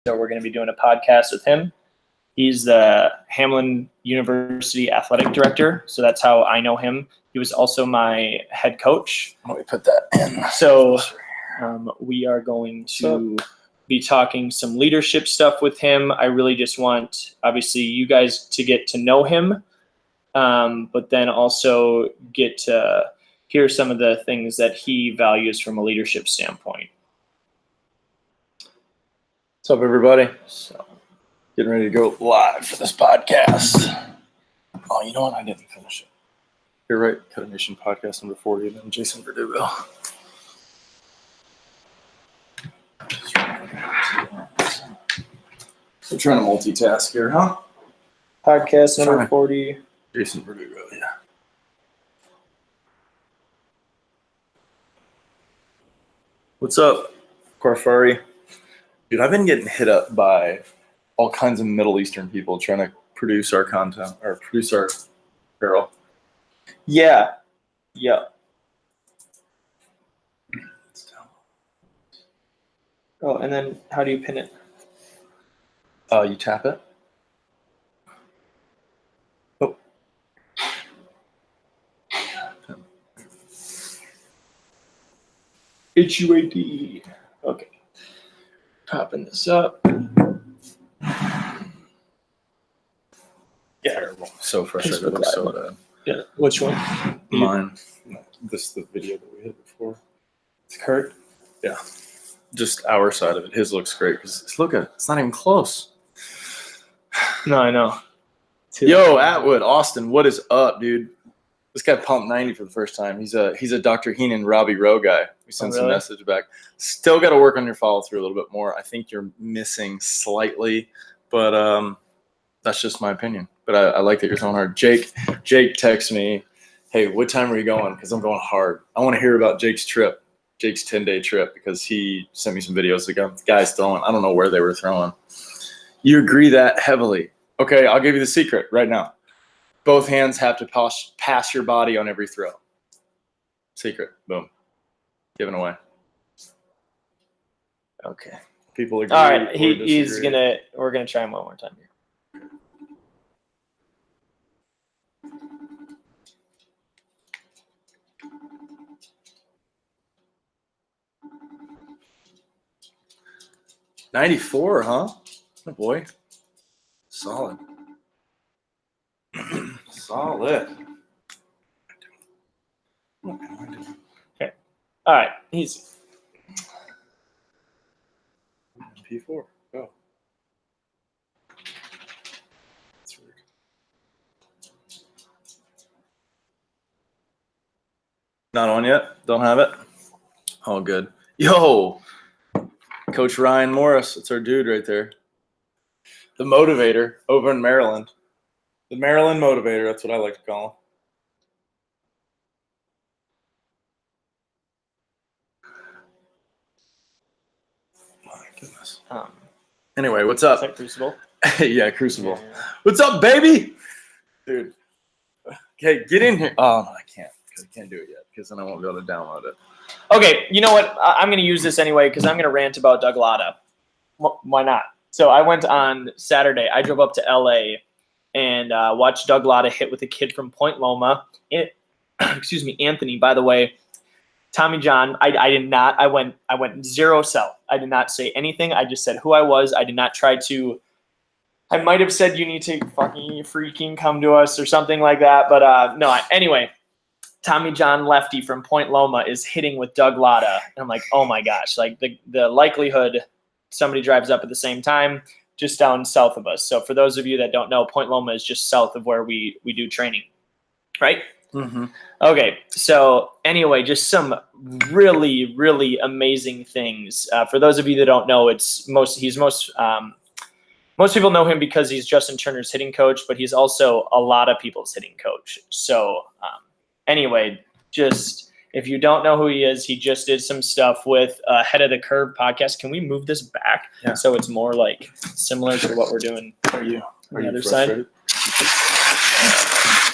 So we're going to be doing a podcast with him. He's the Hamlin University athletic director, so that's how I know him. He was also my head coach. Let me put that in. So we are going to be talking some leadership stuff with him. I really just want, obviously, you guys to get to know him, but then also get to hear some of the things that he values from a leadership standpoint. What's up, everybody? So, getting ready to go live for this podcast. Oh, you know what? I didn't finish it. You're right. Cutternation podcast number 40, and then Jason Verdugo. I'm trying to multitask here, huh? Podcast number 40. Jason Verdugo, yeah. What's up, Carfari? Dude, I've been getting hit up by all kinds of Middle Eastern people trying to produce our content or produce our apparel. Yeah. Yeah. Oh, and then how do you pin it? You tap it. Oh. HUAD. Okay. Popping this up. Yeah, so frustrated. It so bad. Yeah. Which one? Mine. This is the video that we had before. It's Kurt. Yeah. Just our side of it. His looks great because look at it. It's not even close. No, I know. Yo, Atwood, Austin, what is up, dude? This guy pumped 90 for the first time. He's a Dr. Heenan, Robbie Rowe guy. We sent some message back. Still got to work on your follow through a little bit more. I think you're missing slightly, but that's just my opinion. But I like that you're throwing hard. Jake texts me, hey, what time are you going? Because I'm going hard. I want to hear about Jake's trip, Jake's 10-day trip, because he sent me some videos. The guys throwing. I don't know where they were throwing. You agree that heavily. Okay, I'll give you the secret right now. Both hands have to pass your body on every throw. Secret. Boom. Given away. Okay. People agree. All right. We're gonna try him one more time here. $94, huh? Oh boy. Solid. Solid. What am I doing? Okay. All right. Easy. P4. Go. That's weird. Not on yet? Don't have it? All good. Yo! Coach Ryan Morris. That's our dude right there. The motivator over in Maryland. The Maryland motivator. That's what I like to call him. My goodness. Anyway, what's up? Is that Crucible? Yeah, Crucible. Yeah. What's up, baby? Dude. Okay, get in here. Oh, no, I can't. Because I can't do it yet. Because then I won't be able to download it. Okay, you know what? I'm going to use this anyway because I'm going to rant about Doug Latta. Why not? So I went on Saturday. I drove up to LA and watched Doug Latta hit with a kid from Point Loma. Excuse me, Anthony. By the way, Tommy John. I did not. I went zero self. I did not say anything. I just said who I was. I did not try to. I might have said you need to fucking freaking come to us or something like that. But no. Anyway, Tommy John lefty from Point Loma is hitting with Doug Latta, and I'm like, oh my gosh! Like the likelihood somebody drives up at the same time just down south of us. So for those of you that don't know, Point Loma is just south of where we do training, right? Mm-hmm. Okay, so anyway, just some really, really amazing things. For those of you that don't know, most people know him because he's Justin Turner's hitting coach, but he's also a lot of people's hitting coach. So anyway, just if you don't know who he is, he just did some stuff with Head of the Curve podcast. Can we move this back so it's more like similar to what we're doing? Are you on the other side?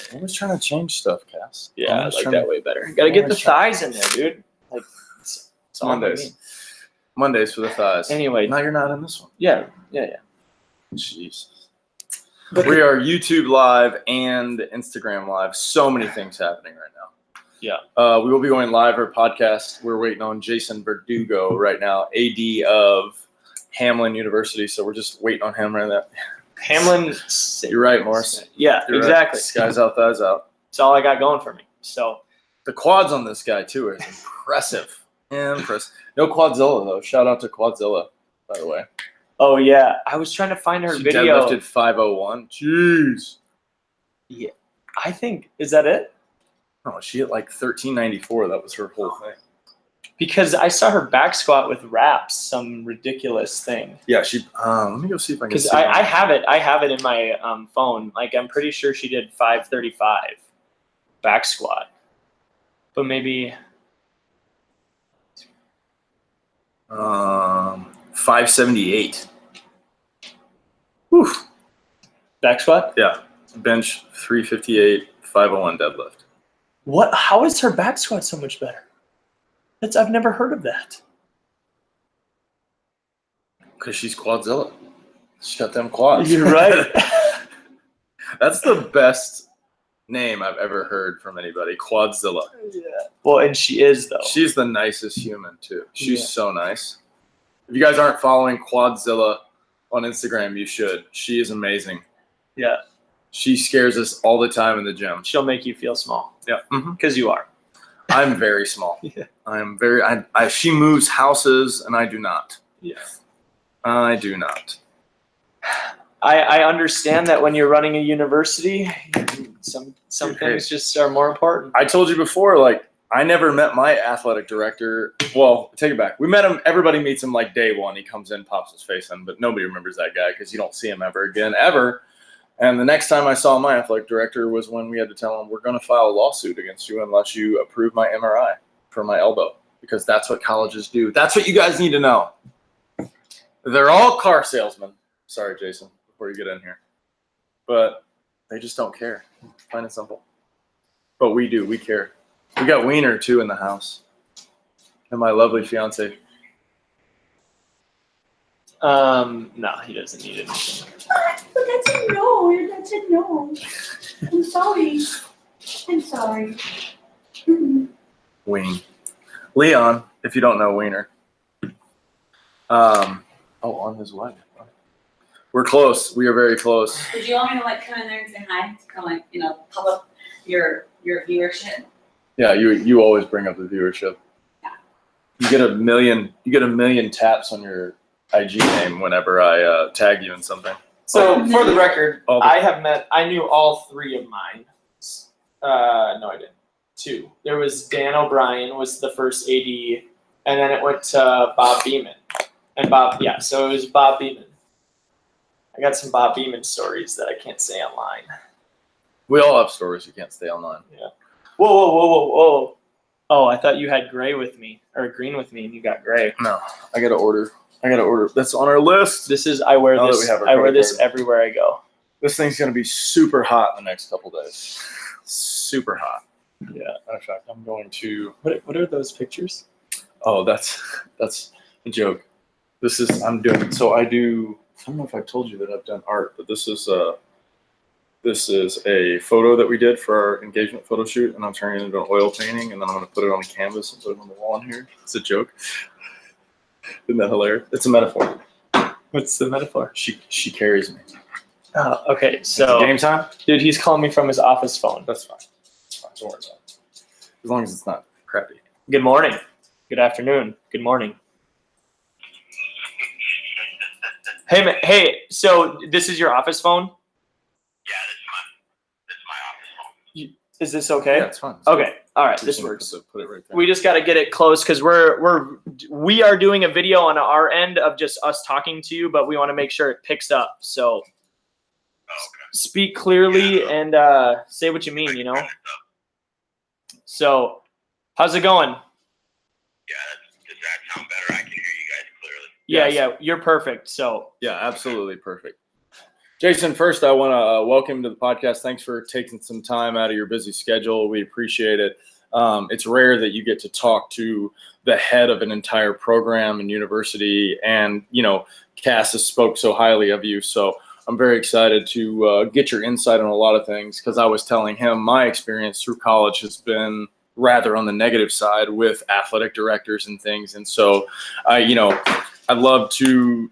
I'm always trying to change stuff, Cass. Yeah, I like that way better. Got to get the thighs in there, dude. Like it's Mondays. Mondays for the thighs. Anyway. Now you're not in this one. Yeah. Yeah. Jeez. We are YouTube live and Instagram live. So many things happening right now. Yeah. We will be going live or podcast. We're waiting on Jason Verdugo right now, AD of Hamlin University. So we're just waiting on him right now. Hamlin. You're right, Morris. Yeah, You're exactly. Right. Skies out, thighs out. That's all I got going for me. So the quads on this guy too is impressive. Impressive. No Quadzilla though. Shout out to Quadzilla, by the way. Oh yeah, I was trying to find her she video. Deadlifted 501. Jeez. Yeah, I think is that it? Oh, she hit like 1394. That was her whole thing. Because I saw her back squat with wraps, some ridiculous thing. Yeah, she. Let me go see if I can. Because I have it. I have it in my phone. Like I'm pretty sure she did 535 back squat, but maybe 578. Whew. Back squat. Yeah, bench 358, 501 deadlift. What? How is her back squat so much better? I've never heard of that. Because she's Quadzilla. She's got them quads. You're right. That's the best name I've ever heard from anybody. Quadzilla. Yeah. Well, and she is though. She's the nicest human too. She's so nice. If you guys aren't following Quadzilla on Instagram, you should. She is amazing. Yeah. She scares us all the time in the gym. She'll make you feel small. Yeah. Because you are. I'm very small. Yeah. I'm very. She moves houses, and I do not. Yeah. I do not. I understand that when you're running a university, some things just are more important. I told you before, like I never met my athletic director. Well, take it back. We met him. Everybody meets him like day one. He comes in, pops his face in, but nobody remembers that guy because you don't see him ever again, ever. And the next time I saw my athletic director was when we had to tell him, we're going to file a lawsuit against you unless you approve my MRI for my elbow, because that's what colleges do. That's what you guys need to know. They're all car salesmen. Sorry, Jason, before you get in here. But they just don't care. Plain and simple. But we do. We care. We got Wiener, too, in the house. And my lovely fiance. No, he doesn't need anything. But that's a no. Your dad said no. I'm sorry. I'm sorry. Ween. Leon, if you don't know Wiener. On his way. We're close. We are very close. Would you want me to like come in there and say hi? To come like, pop up your viewership? Yeah, you always bring up the viewership. Yeah. You get a million taps on your IG name whenever I tag you in something. So for the record, I knew all three of mine. No, I didn't. Two. There was Dan O'Brien was the first AD, and then it went to Bob Beeman. And so it was Bob Beeman. I got some Bob Beeman stories that I can't say online. We all have stories you can't say online. Yeah. Whoa. Oh, I thought you had gray with me, or green with me, and you got gray. No, I gotta order. That's on our list. I wear this card. everywhere I go. This thing's gonna be super hot in the next couple days. Super hot. Yeah. Matter of fact, I'm going to. What are those pictures? Oh, that's a joke. I don't know if I told you that I've done art, but this is a photo that we did for our engagement photo shoot, and I'm turning it into an oil painting, and then I'm going to put it on a canvas and put it on the wall in here. It's a joke. Isn't that hilarious? It's a metaphor. What's the metaphor? She carries me. Oh, okay. So game time? Dude, he's calling me from his office phone. That's fine. Don't worry about it. As long as it's not crappy. Good morning. Good afternoon. Good morning. Hey, so this is your office phone? Yeah, this is my office phone. Is this okay? Yeah, it's fine. Okay. All right. This works. Put it right there. We just got to get it close because we are doing a video on our end of just us talking to you, but we want to make sure it picks up. So speak clearly and say what you mean, So how's it going? Does that sound better? I can hear you guys clearly. Yeah, you're perfect. So yeah, absolutely perfect. Jason, first I want to welcome you to the podcast. Thanks for taking some time out of your busy schedule. We appreciate it. It's rare that you get to talk to the head of an entire program and university, and Cass has spoke so highly of you. So I'm very excited to get your insight on a lot of things, because I was telling him my experience through college has been rather on the negative side with athletic directors and things. And so I'd love to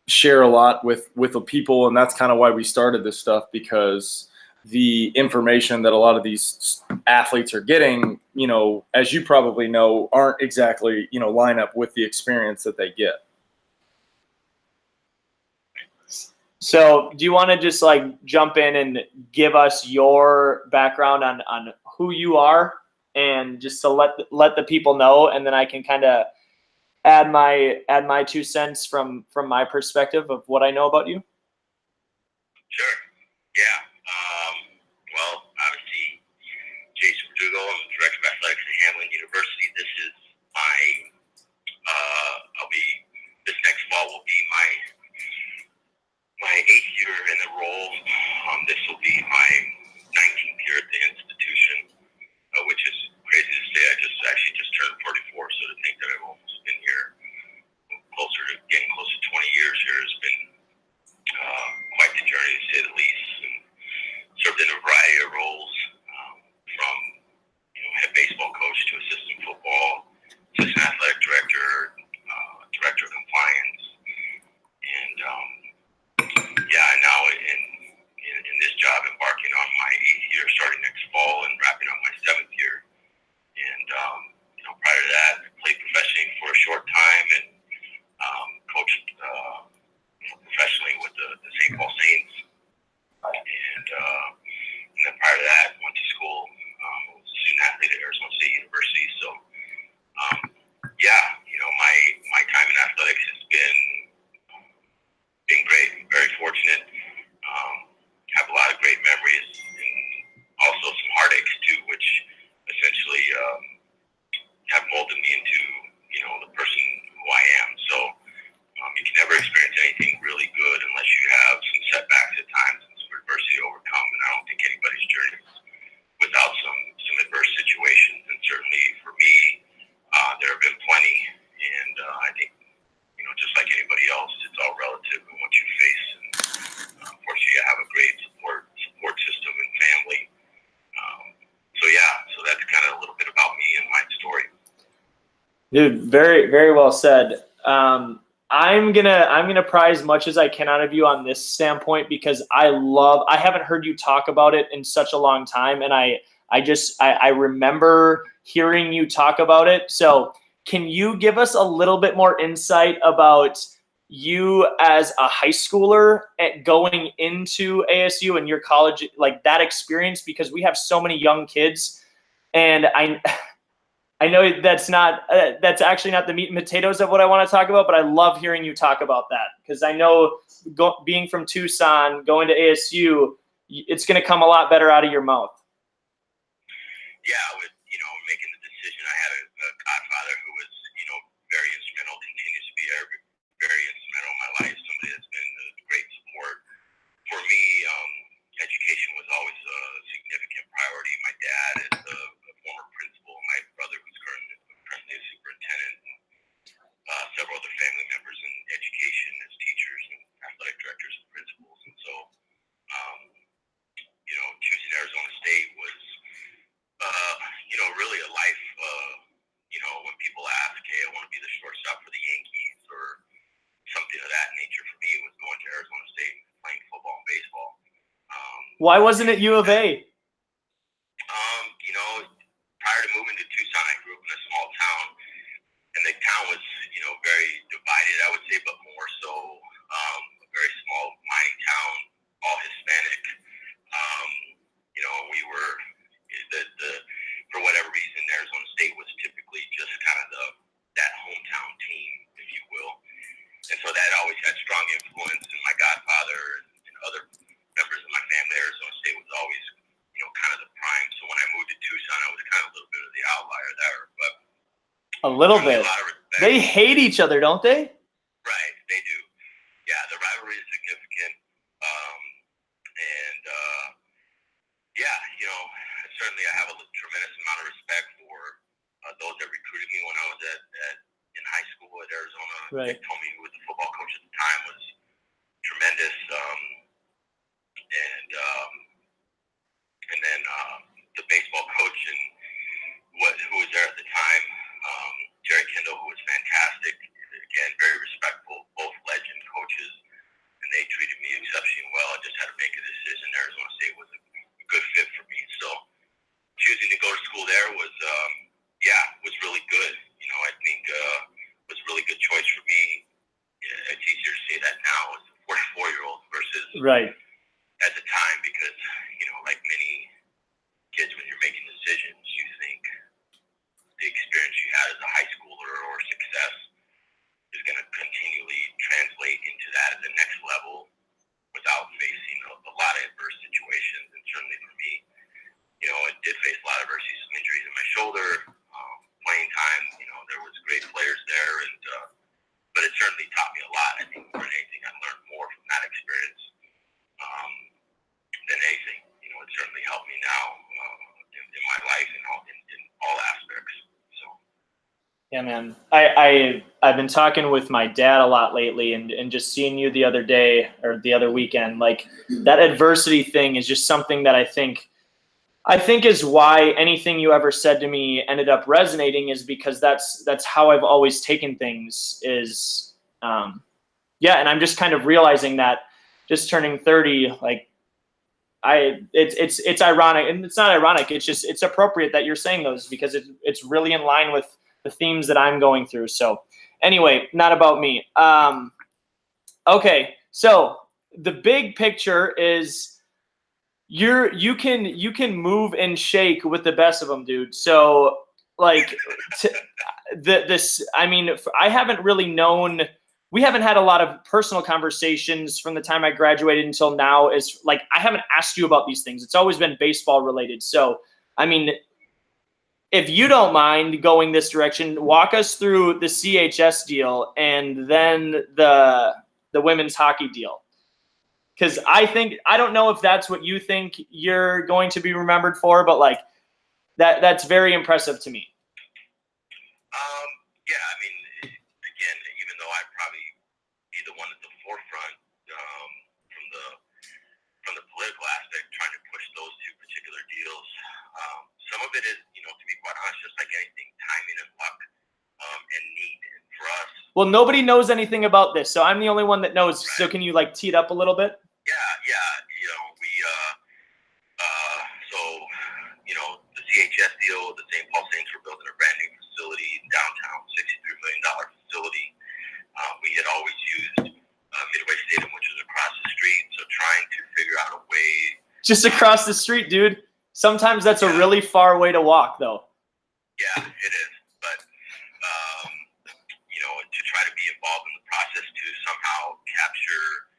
share a lot with the people, and that's kind of why we started this stuff, because the information that a lot of these athletes are getting, as you probably know, aren't exactly, line up with the experience that they get. So do you want to just jump in and give us your background on who you are, and just to let the people know, and then I can kind of add my 2 cents from my perspective of what I know about you? Sure. Yeah. Well, obviously, Jason Verdugo. I'm the director of athletics at Hamline University. This is my. This next fall will be my 8th year in the role. This will be my 19th year at the institution, which is crazy to say. I just turned 44, so to think that I've almost been here getting close to 20 years here has been quite the journey, to say the least. And served in a variety of roles, from head baseball coach to assistant football, assistant athletic director, director of compliance, and now in this job, embarking on my 8th year, starting next fall, and wrapping up my 7th year. And prior to that, I played professionally for a short time, and coached professionally with the St. Paul Saints. And then prior to that, went to school. Was a student athlete at Arizona State University. So, my time in athletics has been great. Very fortunate. Have a lot of great memories, and also some heartaches too, which essentially have molded me into the person who I am. So you can never experience anything really good unless you have some setbacks at times and some adversity to overcome. And I don't think anybody's journey is without some adverse situations. And certainly for me, there have been plenty. And I think just like anybody else, it's all relative in what you face. And fortunately, I have a great support system and family. So that's kind of a little bit about me and my story. Dude, very, very well said. I'm gonna pry as much as I can out of you on this standpoint, because I haven't heard you talk about it in such a long time, and I remember hearing you talk about it. So can you give us a little bit more insight about you as a high schooler going into ASU and your college, that experience? Because we have so many young kids, and I know that's actually not the meat and potatoes of what I want to talk about, but I love hearing you talk about that, because I know being from Tucson, going to ASU, it's going to come a lot better out of your mouth. Yeah, with making the decision, I had a godfather who was very instrumental, continues to be very instrumental in my life. Somebody that's been a great support for me. Education was always a significant priority. My dad is a former principal. My brother, who's currently a superintendent, and several other family members in education as teachers and athletic directors and principals. And so, choosing Arizona State was, really a life. When people ask, "Hey, I want to be the shortstop for the Yankees," or something of that nature, for me, it was going to Arizona State and playing football and baseball. Why wasn't it U of A? Prior to moving to Tucson, I grew up in a small town, and the town was, very divided, I would say, but more so a very small mining town, all Hispanic. We were for whatever reason, Arizona State was typically just kind of that hometown team, if you will, and so that always had strong influence. And my godfather and other members of my family, Arizona State was always, kind of the prime. So when I moved to Tucson, I was kind of a little bit of the outlier there. But a little bit. A lot of respect. They hate each other, don't they? Right, they do. Yeah, the rivalry is significant. certainly I have a tremendous amount of respect for those that recruited me when I was in high school at Arizona. Right. Dick Tomey, who was the football coach at the time, was tremendous. And then the baseball coach and who was there at the time, Jerry Kendall, who was fantastic. Again, very respectful, both legend coaches, and they treated me exceptionally well. I just had to make a decision. Arizona State was a good fit for me. So choosing to go to school there was really good. You know, I think was a really good choice for me. It's easier to say that now as a 44-year-old versus Right. at the time, because, you know, like many kids, when you're making decisions, you think the experience you had as a high schooler or success is going to continually translate into that at the next level without facing a lot of adverse situations. And certainly for me, you know, I did face a lot of adversity, some injuries in my shoulder, playing time. You know, there was great players there, and but it certainly taught me a lot. I think more than anything, I learned more from that experience than anything. You know, it certainly helped me now in my life in all aspects. So. Yeah, man. I've been talking with my dad a lot lately, and just seeing you the other day or the other weekend, like that adversity thing is just something that I think is why anything you ever said to me ended up resonating, is because that's how I've always taken things is, and I'm just kind of realizing that just turning 30, like it's ironic, and it's not ironic. It's just, it's appropriate that you're saying those, because it's really in line with the themes that I'm going through. So anyway, not about me. Okay. So the big picture is, you can move and shake with the best of them, dude. So like I haven't really known, we haven't had a lot of personal conversations from the time I graduated until now. Is like, I haven't asked you about these things. It's always been baseball related. So, I mean, if you don't mind going this direction, walk us through the CHS deal and then the women's hockey deal. Because I don't know if that's what you think you're going to be remembered for, but like that's very impressive to me. Yeah, I mean, again, even though I'd probably be the one at the forefront from the political aspect, trying to push those two particular deals, some of it is, you know, to be quite honest, just like anything, timing and luck and need. And for us, well, nobody knows anything about this, so I'm the only one that knows. Right. So can you like tee it up a little bit? Yeah, you know, you know, the CHS deal, the St. Paul Saints were building a brand new facility in downtown, $63 million facility. We had always used Midway Stadium, which was across the street, so trying to figure out a way. Just across the street, dude. Sometimes that's a really far way to walk, though. Yeah, it is, but you know, to try to be involved in the process to somehow capture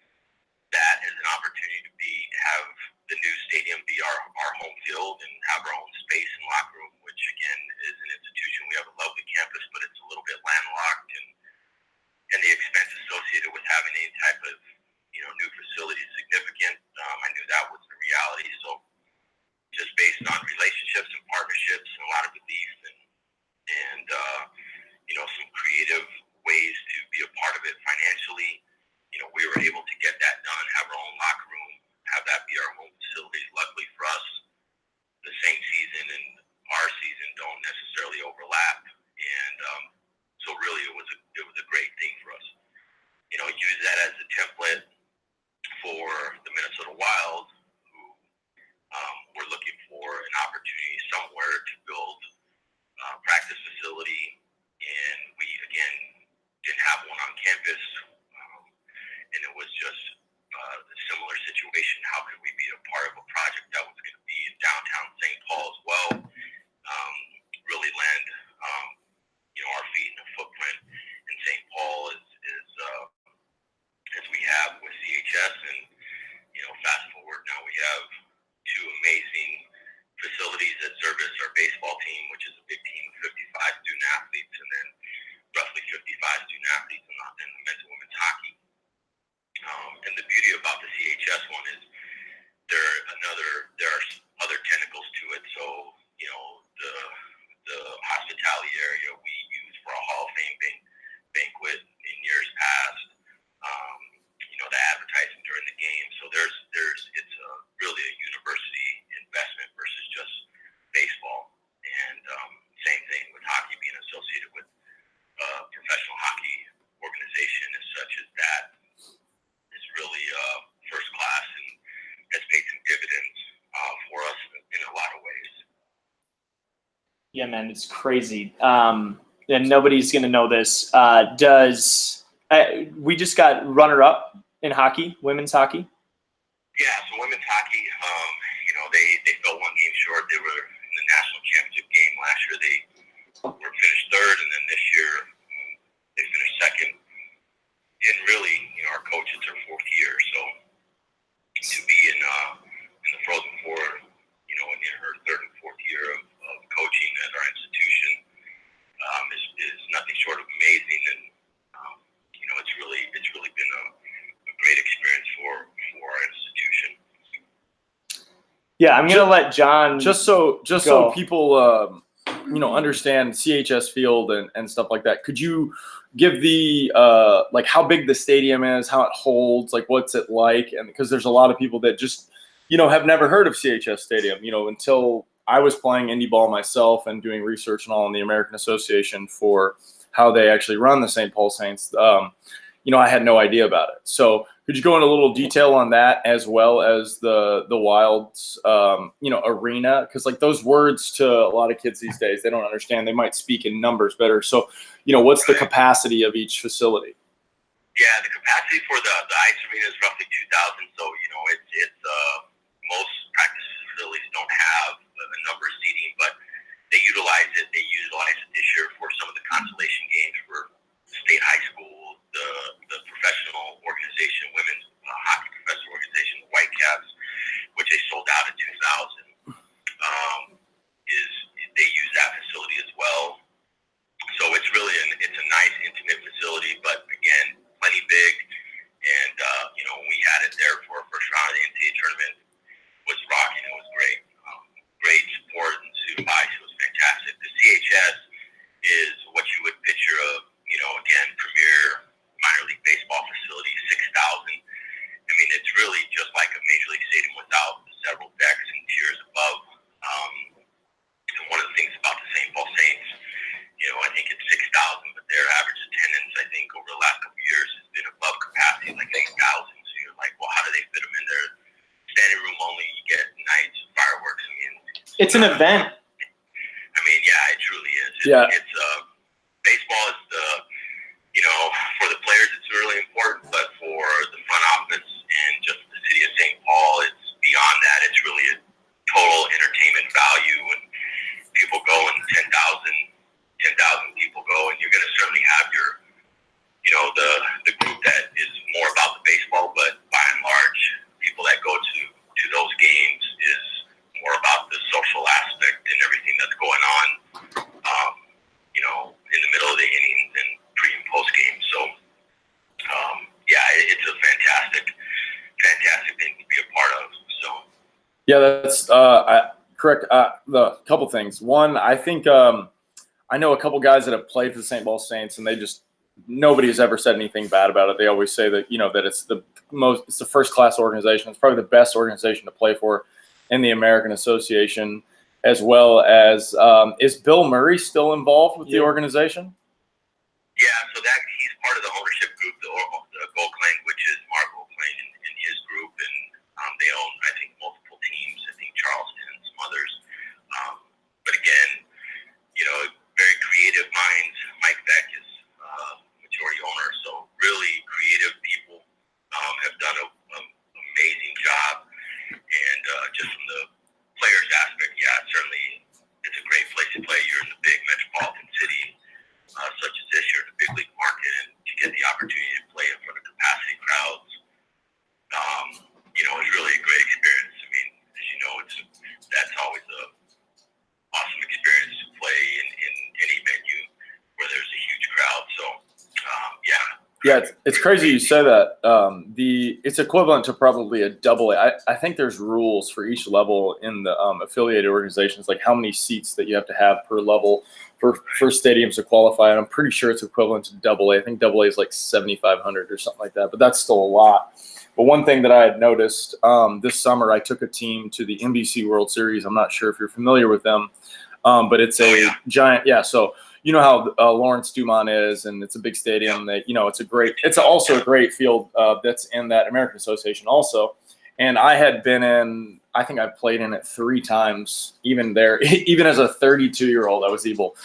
that as an opportunity to have the new stadium be our home field and have our own space and locker room, which again is an institution. We have a lovely campus, but it's a little bit landlocked, and the expense associated with having any type of, you know, new facility is significant. I knew that was the reality, so just based on relationships and partnerships and a lot of belief and you know, some creative ways to be a part of it financially, you know, we were able to get that done, have our own locker room, have that be our home facility. Luckily for us, the same season and our season don't necessarily overlap, and so really it was a great thing for us. You know, use that as a template for the Minnesota Wild, who were looking for an opportunity somewhere to build a practice facility, and we again didn't have one on campus, and it was just a similar situation. How could we be a part of a project that was going to be in downtown St. Paul as well? Really land you know, our feet in a footprint in St. Paul as we Yeah, man, it's crazy. And nobody's gonna know this. We just got runner-up in hockey, women's hockey? Yeah, so women's hockey, they fell one game short. They were in the national championship game last year. They were finished third, and then this year they finished second. And really, our coach, it's her fourth year, so to be in the Frozen Four, in her third and fourth year of coaching at our institution is nothing short of amazing, and it's really been a great experience for our institution. Yeah, I'm gonna let John just so go. people understand CHS Field and stuff like that. Could you give the like how big the stadium is, how it holds, like what's it like? And because there's a lot of people that just have never heard of CHS Stadium, until I was playing indie ball myself and doing research and all in the American Association for how they actually run the St. Paul Saints. I had no idea about it. So could you go into a little detail on that as well as the Wild's, arena? Because like those words to a lot of kids these days, they don't understand. They might speak in numbers better. So, what's the capacity of each facility? Yeah, the capacity for the ice arena is roughly 2,000. So, it's most practice facilities don't have a number of seating, but they utilize it. They utilize it this year for some of the consolation games for state high school, the professional organization, women's hockey professional organization, the Whitecaps, which they sold out in 2000. They use that facility as well. So it's really it's a nice, intimate facility, but again, plenty big. And we had it there for our first round of the NCAA tournament. It was rocking. It was great. Great support and student body. It was fantastic. The CHS is what you would picture of, again, premier minor league baseball facility, 6,000. I mean, it's really just like a major league stadium without several decks and tiers above. And one of the things about the St. Paul Saints, I think it's 6,000, but their average attendance, I think, over the last couple of years has been above capacity, like 8,000. So you're like, well, how do they fit them in there? Standing room only, you get nights, fireworks. I mean, it's an event. I mean, yeah, it truly is. It's baseball is for the players, it's really important, but for the front office and just the city of St. Paul, it's beyond that. It's really a total entertainment value, and people go, and 10,000 people go, and you're going to certainly have your, the group that is more about the baseball, but by and large, people that go to those games is more about the social aspect and everything that's going on, in the middle of the innings and pre and post game. So, it's a fantastic thing to be a part of. So, yeah, that's correct. The couple things. One, I think I know a couple guys that have played for the St. Paul Saints, and nobody has ever said anything bad about it. They always say that that it's the first class organization. It's probably the best organization to play for in the American Association, as well as is Bill Murray still involved with the organization? Yeah, so he's part of the ownership group, the Gold Clan, which is Mark Gold Clan in his group, and they own, I think, multiple teams. I think Charleston and some others. But again, very creative minds. Mike Beck is majority owner, so really creative people have done an amazing job. And just from the players' aspect, certainly it's a great place to play. You're in the big metropolitan city, such as this. You're in the big league market, and to get the opportunity to play in front of capacity crowds, is really a great experience. I mean, as you know, that's always a awesome experience to play in any venue where there's a huge crowd. So, Yeah, it's crazy you say that. It's equivalent to probably a AA. I think there's rules for each level in the affiliated organizations, like how many seats that you have to have per level for stadiums to qualify. And I'm pretty sure it's equivalent to AA. I think AA is like 7,500 or something like that, but that's still a lot. But one thing that I had noticed this summer, I took a team to the NBC World Series. I'm not sure if you're familiar with them, but it's a giant. Yeah, so you know how Lawrence Dumont is, and it's a big stadium. That it's also a great field that's in that American Association also. And I had been in I think I played in it 3 times. Even there, even as a 32-year-old, I was able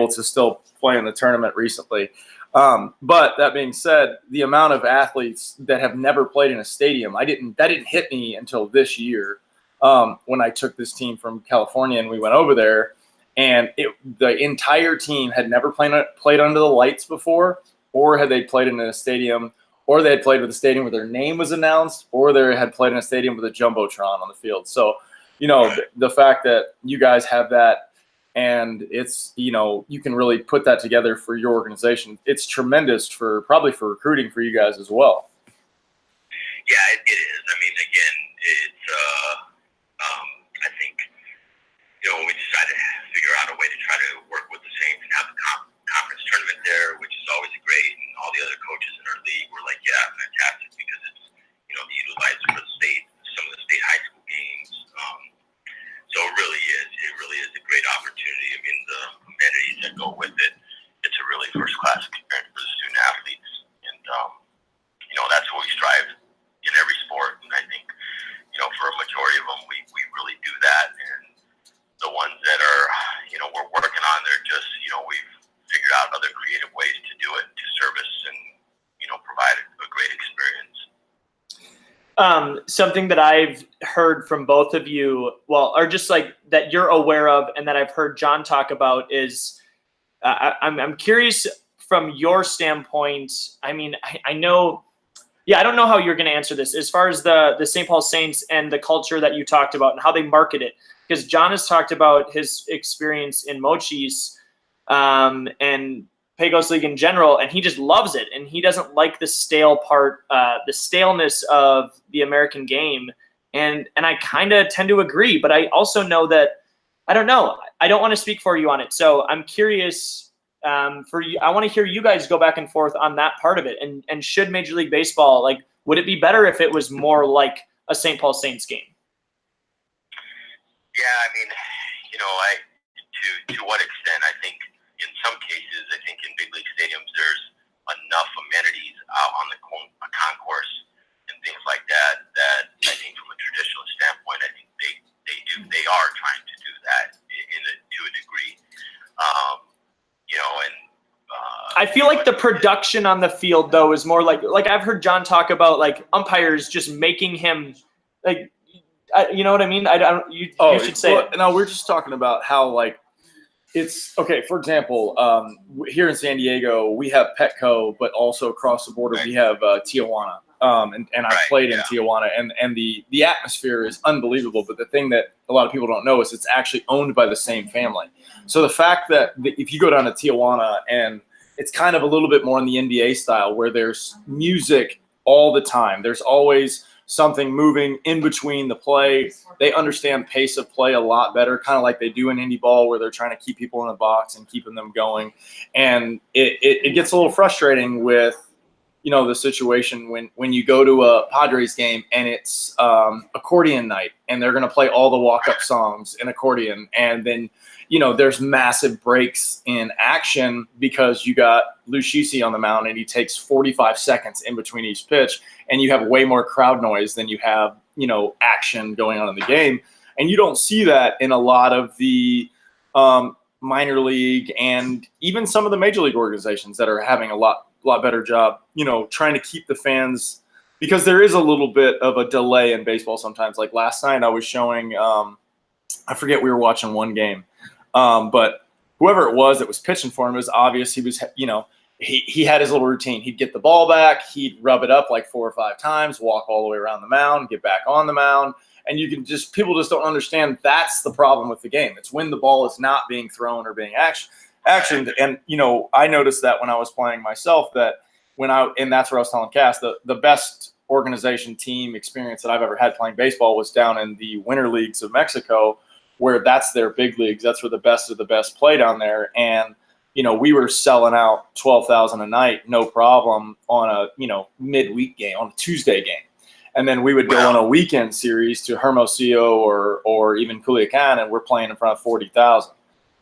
to still play in the tournament recently. But that being said, the amount of athletes that have never played in a stadium, that didn't hit me until this year, when I took this team from California and we went over there, and the entire team had never played under the lights before, or had they played in a stadium, or they had played with a stadium where their name was announced, or they had played in a stadium with a jumbotron on the field. So, the fact that you guys have that, and it's, you can really put that together for your organization. It's tremendous probably for recruiting for you guys as well. Yeah, it is. I mean, again, it's, I think, when we decided to figure out a way to try to work with the Saints and have the conference tournament there, which is always great, and all the other coaches in our league were like, yeah, fantastic, because it's, utilized for the state, some of the state high school games. So it really is a great opportunity. I mean, the amenities that go with it, it's a really first-class experience for the student athletes. And, that's what we strive in every sport. And I think, for a majority of them, we really do that. And the ones that are, we're working on, they're just, we've figured out other creative ways to do it, to service and, provide a great experience. Something that I've heard from both of you, or just like that you're aware of, and that I've heard John talk about is, I'm curious from your standpoint. I mean, I know, I don't know how you're going to answer this as far as the St. Paul Saints and the culture that you talked about and how they market it, because John has talked about his experience in Mochis, and Pecos League in general, and he just loves it, and he doesn't like the stale part, the staleness of the American game, and I kind of tend to agree, but I also know that, I don't know, I don't want to speak for you on it, so I'm curious for you. I want to hear you guys go back and forth on that part of it, and should Major League Baseball, would it be better if it was more like a St. Paul Saints game? Yeah, I mean, to what extent? I think in some cases, I think in big league stadiums, there's enough amenities out on the concourse and things like that I think from a traditional standpoint, I think they are trying to do that to a degree. I feel like the production on the field, though, is more like I've heard John talk about umpires just making him you know what I mean? You should say it. No, we're just talking about how it's okay. For example, here in San Diego, we have Petco, but also across the border we have Tijuana. And I played in Tijuana, and the atmosphere is unbelievable. But the thing that a lot of people don't know is it's actually owned by the same family. So the fact that if you go down to Tijuana, and it's kind of a little bit more in the NBA style, where there's music all the time. There's always something moving in between the play. They understand pace of play a lot better, kind of like they do in indie ball, where they're trying to keep people in the box and keeping them going. And it gets a little frustrating with, the situation when you go to a Padres game and it's accordion night, and they're going to play all the walk-up songs in accordion. And then, there's massive breaks in action because you got Lucchesi on the mound and he takes 45 seconds in between each pitch, and you have way more crowd noise than you have, action going on in the game. And you don't see that in a lot of the minor league and even some of the major league organizations that are having a lot better job, trying to keep the fans, because there is a little bit of a delay in baseball sometimes. Like last night I was showing, I forget, we were watching one game, but whoever it was that was pitching for him, it was obvious he was, he had his little routine. He'd get the ball back, he'd rub it up 4 or 5 times, walk all the way around the mound, get back on the mound. And people just don't understand that's the problem with the game. It's when the ball is not being thrown or being actioned. And, I noticed that when I was playing myself, and that's where I was telling Cass, the best organization team experience that I've ever had playing baseball was down in the winter leagues of Mexico, where that's their big leagues. That's where the best of the best play down there. And, we were selling out 12,000 a night, no problem, on a, midweek game, on a Tuesday game. And then we would go on a weekend series to Hermosillo or even Culiacan, and we're playing in front of 40,000.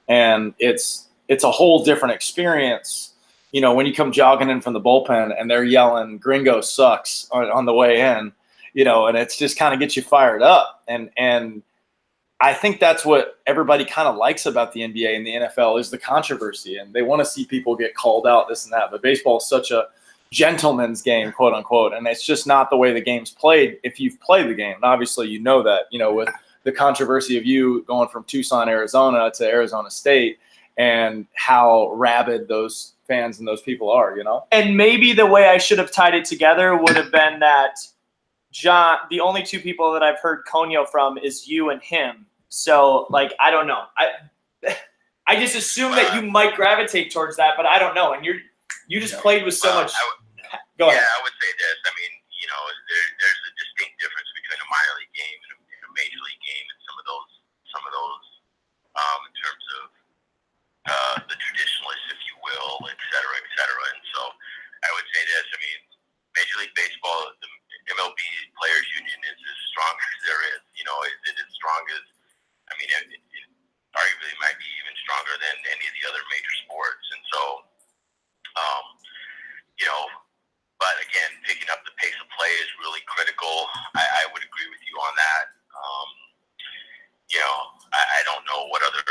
And it's a whole different experience, when you come jogging in from the bullpen and they're yelling "Gringo sucks" on the way in. and it's just kind of gets you fired up. And I think that's what everybody kind of likes about the NBA and the NFL is the controversy, and they want to see people get called out, this and that. But baseball is such a gentleman's game, quote unquote, and it's just not the way the game's played. If you've played the game, and obviously you know that, with the controversy of you going from Tucson, Arizona to Arizona State, and how rabid those fans and those people are, And maybe the way I should have tied it together would have been that John, the only two people that I've heard Conyo from is you and him. So, I don't know. I just assume that you might gravitate towards that, but I don't know. And you just played with so much. Go ahead. Yeah, I would say this. I mean, there's a distinct difference between a minor league game and a major league game, and some of those, in terms of the traditionalists, if you will, et cetera, et cetera. And so, I would say this. I mean, Major League Baseball, the MLB Players Union is as strong as there is. Is it as strong as? I mean, it arguably might be even stronger than any of the other major sports. And so, but again, picking up the pace of play is really critical. I would agree with you on that. I don't know what other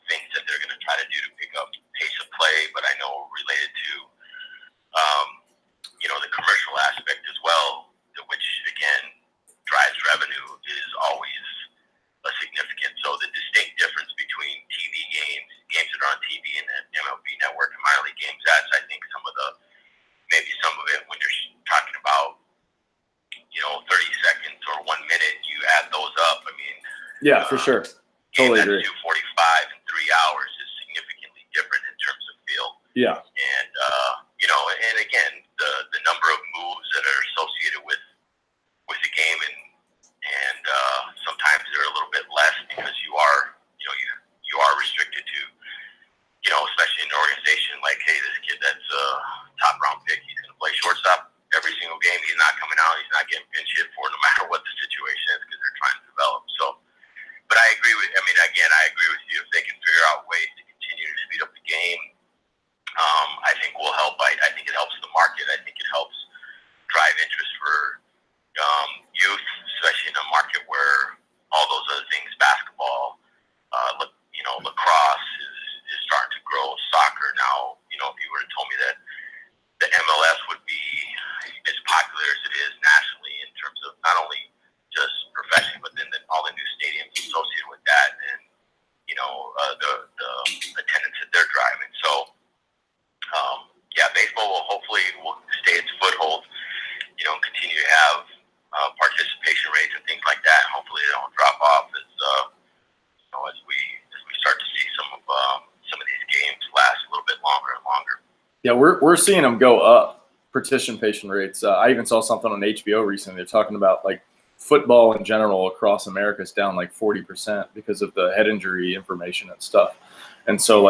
things that they're going to try to do to pick up pace of play, but I know related to, the commercial aspect as well, which again drives revenue, is always a significant. So the distinct difference between TV games that are on TV and the MLB Network and minor league games, that's I think maybe some of it when you're talking about 30 seconds or 1 minute, you add those up. I mean, yeah, for sure, totally agree. 2:45 and 3 hours is significantly different in terms of feel. Yeah, and and again, the number of moves that are associated with the game, and sometimes they're a little bit less because you are restricted to, especially in an organization like, hey, this kid that's a top round pick, he's going to play shortstop every single game. He's not coming out. He's not getting pinch hit for no matter what the situation is because they're trying to develop. So, but I agree with you. If they can figure out ways to continue to speed up the game, I think will help. I think it helps the market. I think it helps drive interest for youth, especially in a market where all those other things, basketball, lacrosse is starting to grow. Soccer now, if you were to tell me that the MLS would be as popular as it is nationally in terms of not only just professionally, but then all the new stadiums associated with that, and the attendance that they're driving. So, baseball will stay its foothold. Continue to have participation rates and things like that. Hopefully, they don't drop off as we start to see some of these games last a little bit longer and longer. Yeah, we're seeing them go up, participation rates. I even saw something on HBO recently. They're talking about football in general across America is down 40% because of the head injury information and stuff. And so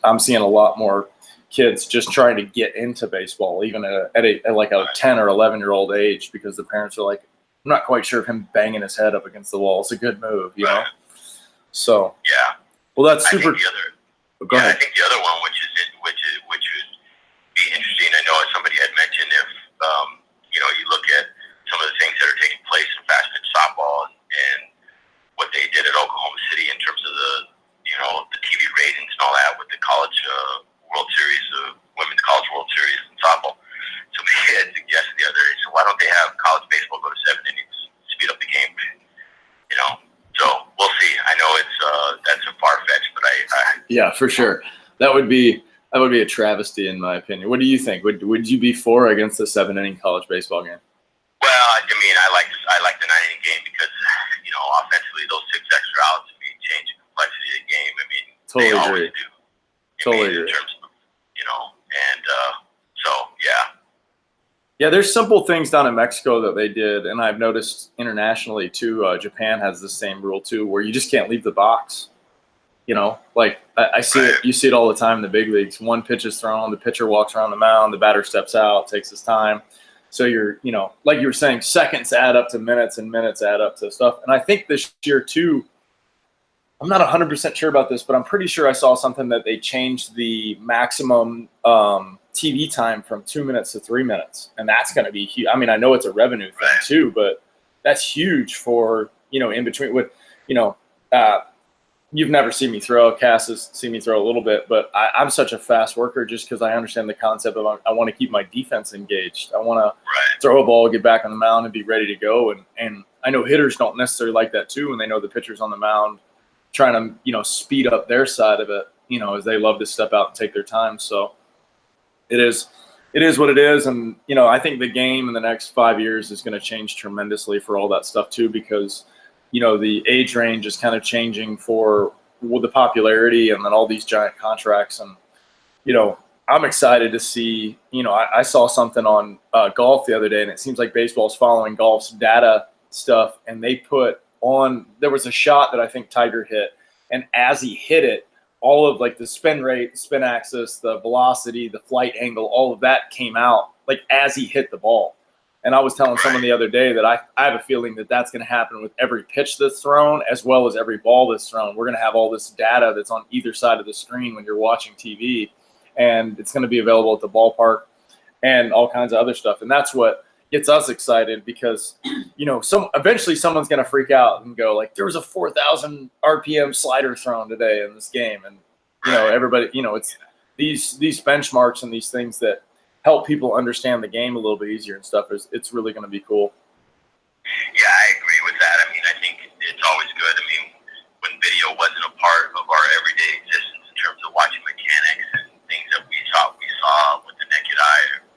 I'm seeing a lot more kids just trying to get into baseball, even at a 10 or 11-year-old age, because the parents are I'm not quite sure if him banging his head up against the wall is a good move, know? So yeah. Well, that's super. Go ahead. I think the other one, which would be interesting. I know somebody had mentioned if you look at some of the things that are taking place in fast pitch softball and what they did at Oklahoma City in terms of the TV ratings and all that with the college World Series, Women's College World Series in softball. Somebody had suggested the other day, so why don't they have college baseball go to 7 innings, speed up the game? So we'll see. I know that's a far fetched, but I yeah, for sure. That would be a travesty in my opinion. What do you think? Would you be for or against the 7-inning college baseball game? Well, I mean, I like the 9-inning game because offensively those 6 extra outs change the complexity of the game. I mean, totally they agree. always do. Totally agree. In terms of and so yeah. Yeah, there's simple things down in Mexico that they did, and I've noticed internationally too. Japan has the same rule too, where you just can't leave the box. I see it. You see it all the time in the big leagues. One pitch is thrown, the pitcher walks around the mound, the batter steps out, takes his time. So you're, like you were saying, seconds add up to minutes and minutes add up to stuff. And I think this year too, I'm not 100% sure about this, but I'm pretty sure I saw something that they changed the maximum TV time from 2 minutes to 3 minutes. And that's going to be huge. I mean, I know it's a revenue thing too, but that's huge for, in between with, you've never seen me throw. Cass has seen me throw a little bit, but I'm such a fast worker just because I understand the concept of I want to keep my defense engaged. I want to throw a ball, get back on the mound, and be ready to go. And I know hitters don't necessarily like that too when they know the pitcher's on the mound trying to, speed up their side of it, as they love to step out and take their time. So it is what it is. And, I think the game in the next 5 years is going to change tremendously for all that stuff too, because the age range is kind of changing for the popularity and then all these giant contracts. And, I'm excited to see, I saw something on golf the other day, and it seems like baseball's following golf's data stuff. And they put on, there was a shot that I think Tiger hit. And as he hit it, all of like the spin rate, the spin axis, the velocity, the flight angle, all of that came out like as he hit the ball. And I was telling someone the other day that I have a feeling that that's going to happen with every pitch that's thrown as well as every ball that's thrown. We're going to have all this data that's on either side of the screen when you're watching TV, and it's going to be available at the ballpark and all kinds of other stuff. And that's what gets us excited because, eventually someone's going to freak out and go like, there was a 4,000 RPM slider thrown today in this game. And, everybody, it's these benchmarks and these things that help people understand the game a little bit easier and stuff. It's really going to be cool. Yeah, I agree with that. I mean, I think it's always good. I mean, when video wasn't a part of our everyday existence in terms of watching mechanics and things that we thought we saw with the naked eye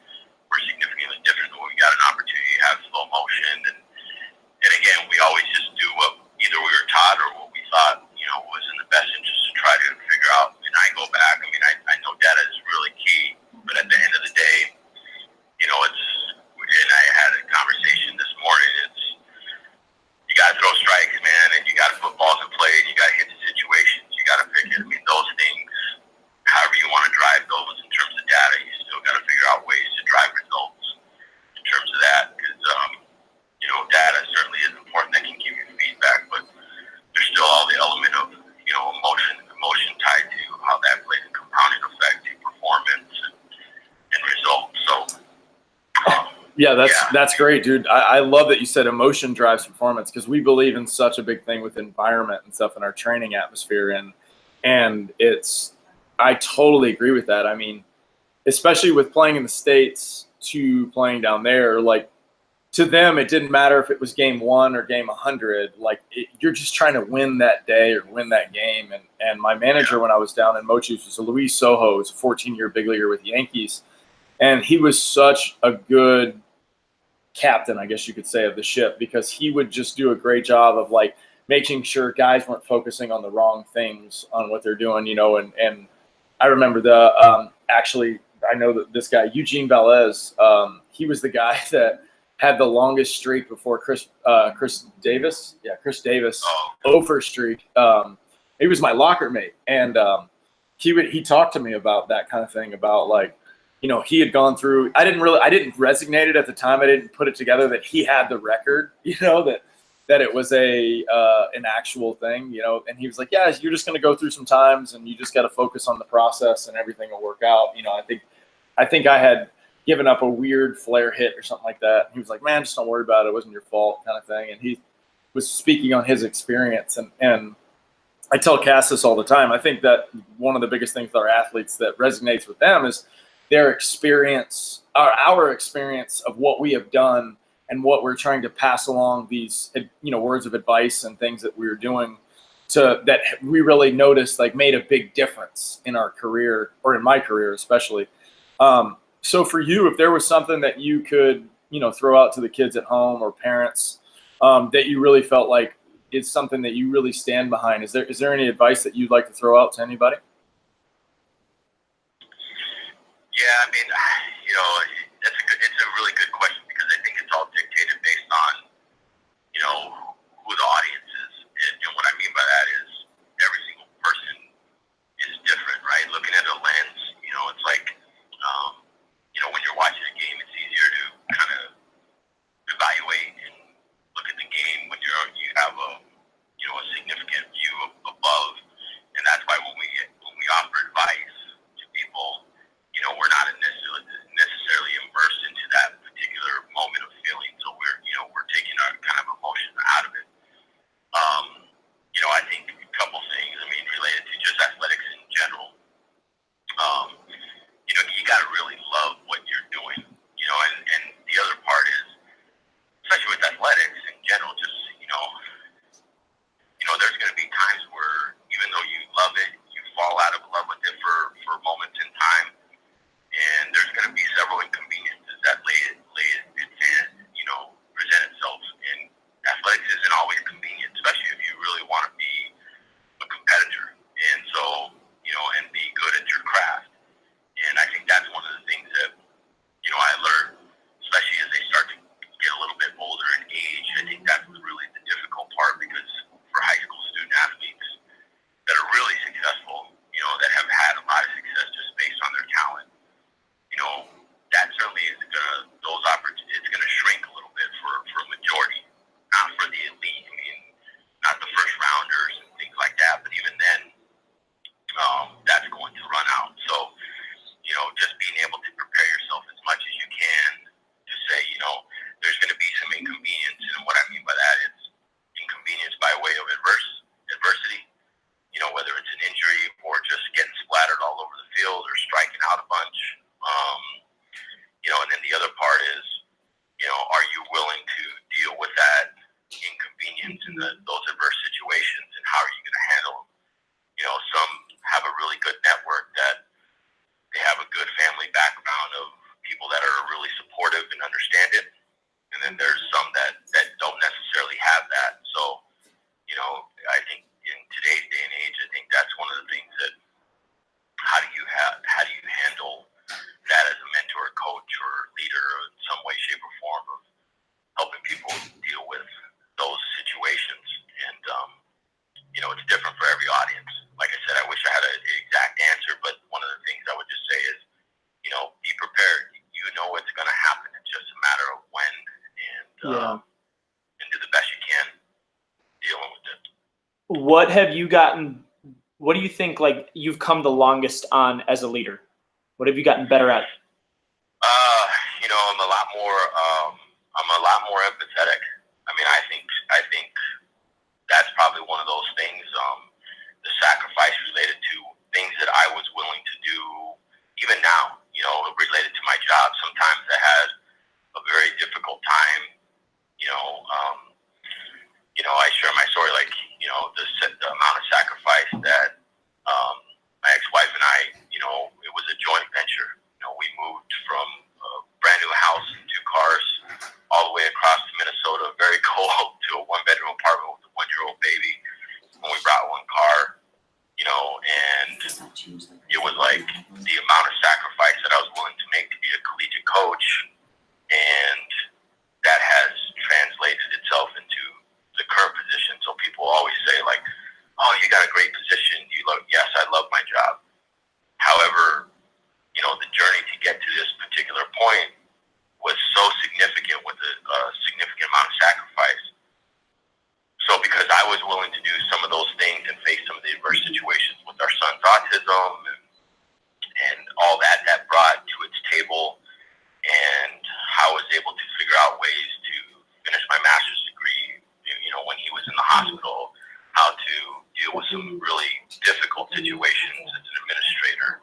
were significantly different when we got an opportunity to have slow motion. And again, we always just do what either we were taught or what we thought, was in the best interest to try to figure out. And I go back, I mean, I know data is really key, but at the end of the day, and I had a conversation this morning, you got to throw strikes, man, and you got to put balls in play, and you got to hit the situations, you got to pick it. I mean, those things, however you want to drive those in terms of data, you still got to figure out ways to drive results in terms of that, because, data certainly is important. That can give you feedback, but there's still all the element of, emotion tied to how that plays a compounding effect to performance and results. So, that's great, dude. I love that you said emotion drives performance because we believe in such a big thing with environment and stuff in our training atmosphere. And I totally agree with that. I mean, especially with playing in the States to playing down there, like, to them, it didn't matter if it was game 1 or game 100. Like, you're just trying to win that day or win that game. And my manager when I was down in Mochi's was Luis Sojo, who's a 14-year big leaguer with the Yankees. And he was such a good captain, I guess you could say, of the ship because he would just do a great job of, like, making sure guys weren't focusing on the wrong things on what they're doing, And I remember actually, I know that this guy, Eugene Velez, he was the guy that – had the longest streak before Chris Davis. Yeah, Chris Davis, over streak. He was my locker mate, and he talked to me about that kind of thing. About like, he had gone through. I didn't resonate it at the time. I didn't put it together that he had the record. That it was an actual thing. And he was like, yeah, you're just going to go through some times, and you just got to focus on the process, and everything will work out. I think I had given up a weird flare hit or something like that. He was like, man, just don't worry about it. It wasn't your fault kind of thing. And he was speaking on his experience. And I tell Cass this all the time. I think that one of the biggest things with our athletes that resonates with them is their experience, our experience of what we have done and what we're trying to pass along these, words of advice and things that we were doing that we really noticed like made a big difference in our career or in my career, especially. So for you, if there was something that you could, throw out to the kids at home or parents that you really felt like is something that you really stand behind, is there any advice that you'd like to throw out to anybody? Yeah, I mean, it's a really good question because I think it's all dictated based on, who the audience is. And what I mean by that is every single person is different, right? Looking at a lens, it's like, when you're watching a game, it's easier to kind of evaluate and look at the game when you have a significant view above, and that's why when we offer advice to people, we're not necessarily immersed into that particular in those adverse situations, and how are you going to handle them? You know, some have a really good network that they have a good family background of people that are really supportive and understand it. And then there's some that don't necessarily have that. So, you know, I think in today's day and age, I think that's one of the things that how do you handle that as a mentor, coach, or leader in some way, shape, or form of helping people deal with those situations. And, you know, it's different for every audience. Like I said, I wish I had an exact answer, but one of the things I would just say is, you know, be prepared. You know it's going to happen. It's just a matter of when, and do the best you can dealing with it. What have you gotten? What do you think, like, you've come the longest on as a leader? What have you gotten better at? You know, I'm a lot more empathetic. I mean, I think that's probably one of those things. The sacrifice related to things that I was willing to do, even now. You know, related to my job. Sometimes I had a very difficult time. You know, I share my story, like, you know, the amount of sacrifice that my ex-wife and I, you know, it was a joint venture. You know, we moved from a brand new house and 2 cars all the way across to Minnesota, very cold, to a 1-bedroom apartment with a 1-year-old baby. And we brought 1 car, you know, and it was like the amount of sacrifice that I was willing to make to be a collegiate coach, and that has translated itself into the current position. So people always say, like, oh, you got a great position. Yes, I love my job. However, you know, the journey to get to this particular point was so significant with a significant amount of sacrifice. So because I was willing to do some of those things and face some of the adverse situations with our son's autism and all that brought to its table, and how I was able to figure out ways to finish my master's degree, you know, when he was in the hospital, how to deal with some really difficult situations as an administrator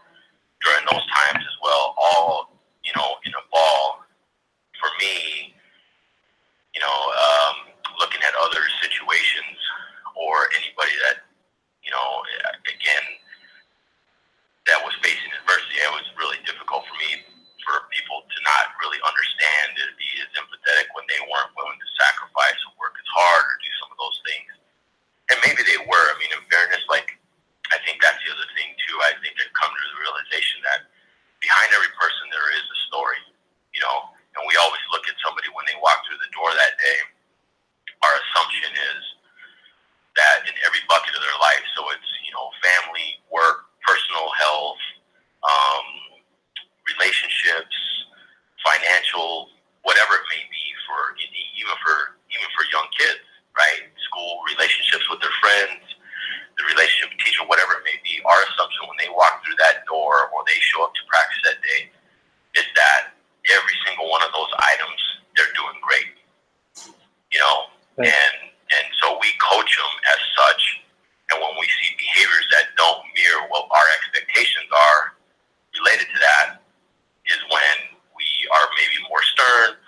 during those times as well, all, you know, in a ball for me, you know, looking at other situations or anybody that, you know, again, that was facing adversity. It was really difficult for me, for people to not really understand and be as empathetic when they weren't willing to sacrifice or work as hard or do some of those things. And maybe they were. I mean, in fairness, like, I think that's the other thing too. I think they've come to the realization that behind every person there is a story, you know, and we always look at somebody when they walk through the door that day. Our assumption is that in every bucket of their life, so it's, you know, family, work, personal health, relationships, financial, whatever it may be, even for young kids, right? School, relationships with their friends, the relationship with teacher, whatever it may be. Our assumption when they walk through that door or they show up to practice that day is that every single one of those items, they're doing great, you know? Right. And so we coach them as such, and when we see behaviors that don't mirror what our expectations are related to that, is when we are maybe more stern,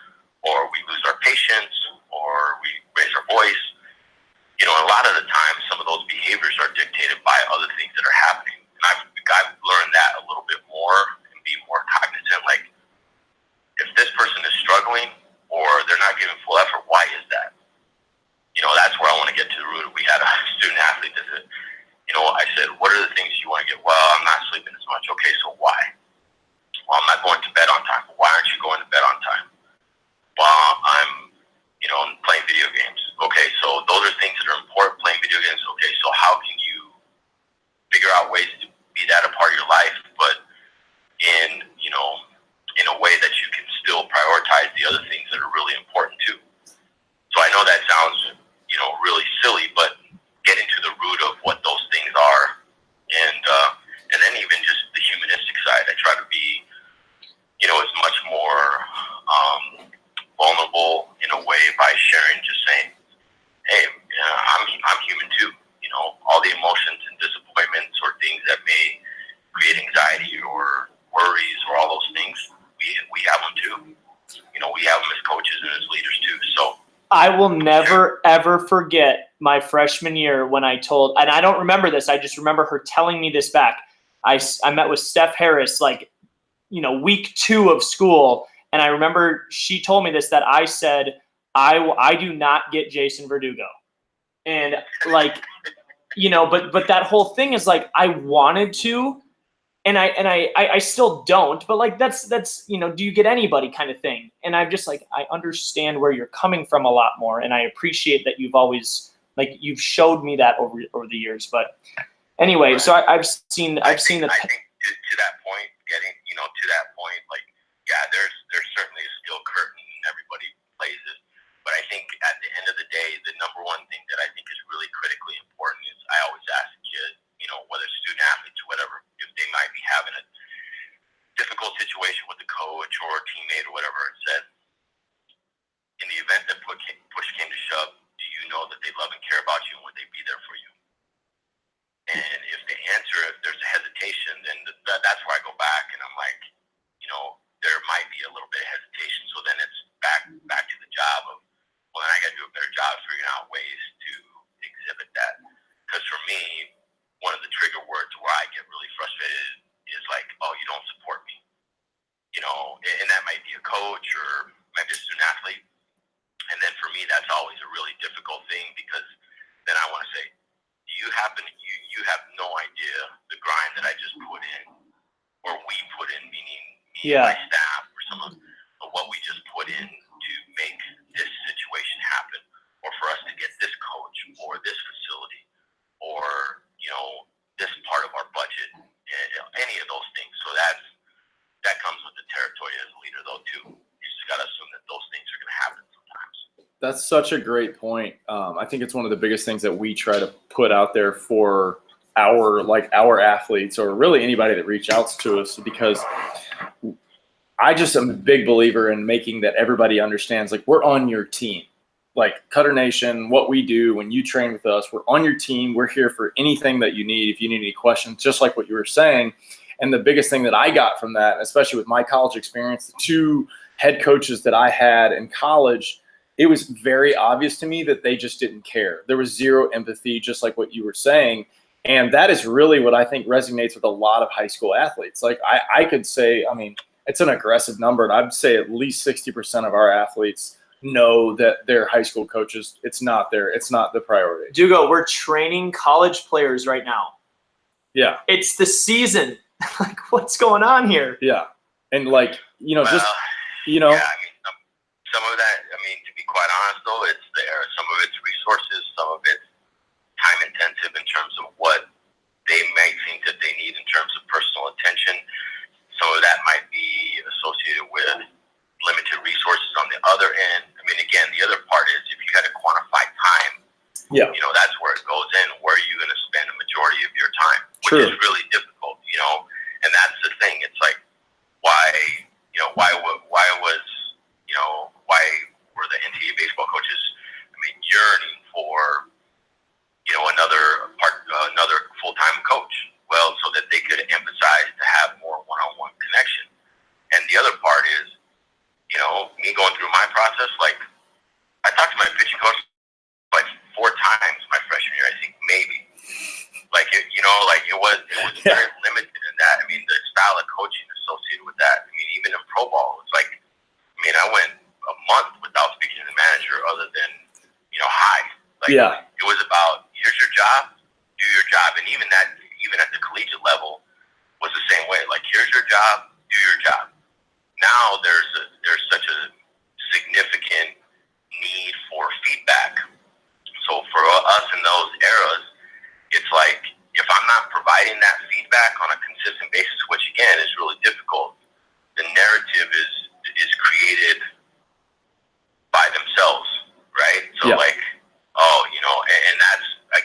or we lose our patience, or we raise our voice. You know, a lot of the time, some of those behaviors are dictated by other things that are happening. And I've learned that a little bit more and be more cognizant. Like, if this person is struggling or they're not giving full effort, why is that? You know, that's where I want to get to the root of. We had a student athlete that said, you know, I said, what are the things you want to get? Well, I'm not sleeping as much. Okay, so why? Well, I'm not going to bed on time. Why aren't you going to bed on time? Well, I'm, you know, playing video games. Okay, so those are things that are important, playing video games. Okay, so how can you figure out ways to be that a part of your life, but in, you know, in a way that you can still prioritize the other things that are really important too. I will never, ever forget my freshman year when I told, and I don't remember this, I just remember her telling me this back. I met with Steph Harris, like, week 2 of school, and I remember she told me this, that I said, I do not get Jason Verdugo. And, like, but that whole thing is, like, I wanted to, and I still don't, but like that's do you get anybody kind of thing. And I'm just like, I understand where you're coming from a lot more, and I appreciate that you've always, like, you've showed me that over the years. But anyway, so I've seen I think to that point, to that point, like, yeah, there's certainly a skill curtain and everybody plays it. But I think at the end of the day, the number one thing that I think is really critically important is I always ask kids, whether student athletes or whatever, if they might be having a difficult situation with a coach or a teammate or whatever, and said, in the event that push came to shove, do you know that they love and care about you and would they be there for you? And if they answer, if there's a hesitation, then that's where I go back and I'm like, there might be a little bit of hesitation. So then it's back to the job of, well, then I got to do a better job figuring out ways to exhibit that. Because for me, one of the trigger words where I get really frustrated is like, oh, you don't support me. And that might be a coach or maybe a student athlete. And then for me, that's always a really difficult thing, because then I want to say, do you you have no idea the grind that I just put in, or we put in, meaning me and my staff, or some of what we just put in to make this situation happen, or for us to get this coach or this facility or this part of our budget, any of those things. So that comes with the territory as a leader, though, too. You just got to assume that those things are going to happen sometimes. That's such a great point. I think it's one of the biggest things that we try to put out there for our athletes, or really anybody that reaches out to us, because I just am a big believer in making that everybody understands, like, we're on your team. Like Cutternation, what we do when you train with us, we're on your team. We're here for anything that you need. If you need any questions, just like what you were saying. And the biggest thing that I got from that, especially with my college experience, the 2 head coaches that I had in college, it was very obvious to me that they just didn't care. There was zero empathy, just like what you were saying. And that is really what I think resonates with a lot of high school athletes. Like I could say, I mean, it's an aggressive number, and I'd say at least 60% of our athletes know that their high school coaches, it's not the priority. Dugo, we're training college players right now. Yeah. It's the season. Like, what's going on here? Yeah. And like, Yeah, I mean, some of that, I mean, to be quite honest, though, it's there. Some of it's resources, some of it's time intensive in terms of what they might think that they need in terms of personal attention. Some of that might be associated with limited resources on the other end. I mean, again, the other part is if you had to quantify time, that's where it goes in. Where are you going to spend a majority of your time? Which is really difficult, and that's the thing. It's like, why were the NTA baseball coaches, yearning for, another full-time coach? Well, so that they could emphasize to have more one-on-one connection. And the other part is, me going through my process, like, I talked to my pitching coach like 4 times my freshman year, I think, maybe. Like, it was very limited in that. I mean, the style of coaching associated with that. I mean, even in pro ball, it's like, I went a month without speaking to the manager other than, hi. Like, it was about, here's your job, do your job. And even at the collegiate level was the same way. Like, here's your job, do your job. Now there's such a significant need for feedback. So for us in those eras, it's like, if I'm not providing that feedback on a consistent basis, which again is really difficult, the narrative is created by themselves, right? So like,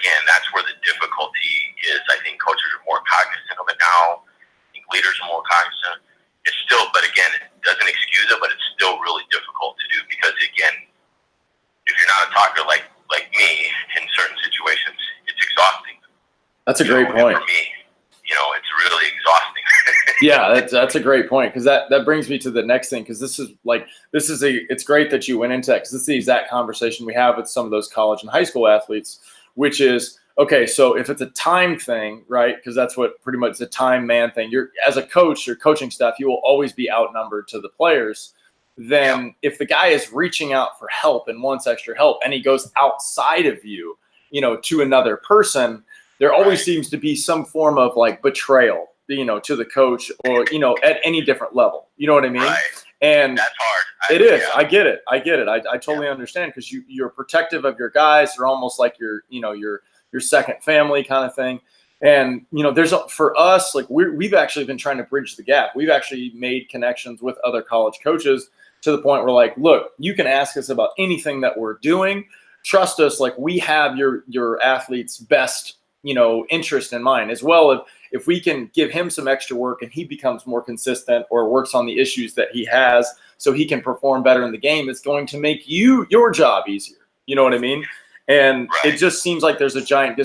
and that's where the difficulty is. I think coaches are more cognizant of it now. I think leaders are more cognizant. It's still, but again, it doesn't excuse it, but it's still really difficult to do, because again, if you're not a talker like me in certain situations, it's exhausting. That's a great point. For me, it's really exhausting. Yeah, that's a great point, because that brings me to the next thing, because it's great that you went into that, because this is the exact conversation we have with some of those college and high school athletes, which is, okay, so if it's a time thing, right, because that's what pretty much the time man thing, you're, as a coach, your coaching staff, you will always be outnumbered to the players. Then if the guy is reaching out for help and wants extra help, and he goes outside of you, to another person, there always seems to be some form of like betrayal, to the coach, or, at any different level. You know what I mean? Right. And that's hard. It is. I get it. I totally understand, because you're protective of your guys. They're almost like your second family kind of thing. And, for us, like we've actually been trying to bridge the gap. We've actually made connections with other college coaches to the point where, like, look, you can ask us about anything that we're doing. Trust us. Like, we have your athlete's best, interest in mind, as well. If we can give him some extra work and he becomes more consistent, or works on the issues that he has so he can perform better in the game, it's going to make your job easier. You know what I mean? And it just seems like there's a giant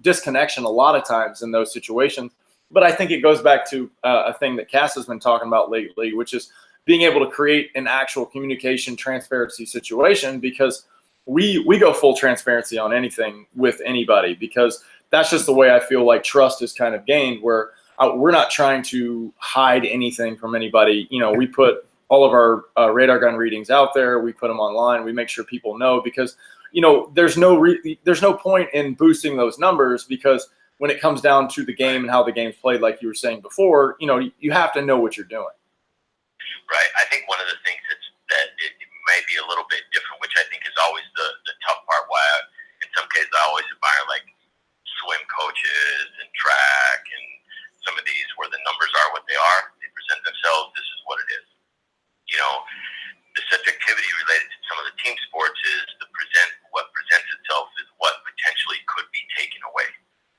disconnection a lot of times in those situations. But I think it goes back to a thing that Cass has been talking about lately, which is being able to create an actual communication transparency situation, because we go full transparency on anything with anybody, because that's just the way I feel like trust is kind of gained, where we're not trying to hide anything from anybody. We put all of our radar gun readings out there. We put them online. We make sure people know, because, there's no point in boosting those numbers, because when it comes down to the game and how the game's played, like you were saying before, you have to know what you're doing. Right. I think one of the things that it may be a little bit different, which I think is always the tough part, why in some cases I always admire like swim coaches and track and some of these where the numbers are what they are. They present themselves. This is what it is. The subjectivity related to some of the team sports is what presents itself is what potentially could be taken away,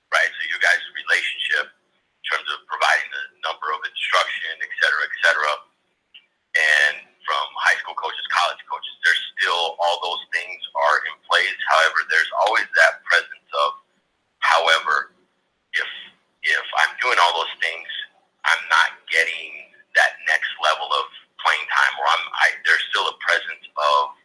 right? So your guys' relationship in terms of providing the number of instruction, et cetera, and from high school coaches, college coaches, there's still all those things are in place. However, there's always that presence of, however, if I'm doing all those things, I'm not getting that next level of playing time, or there's still a presence of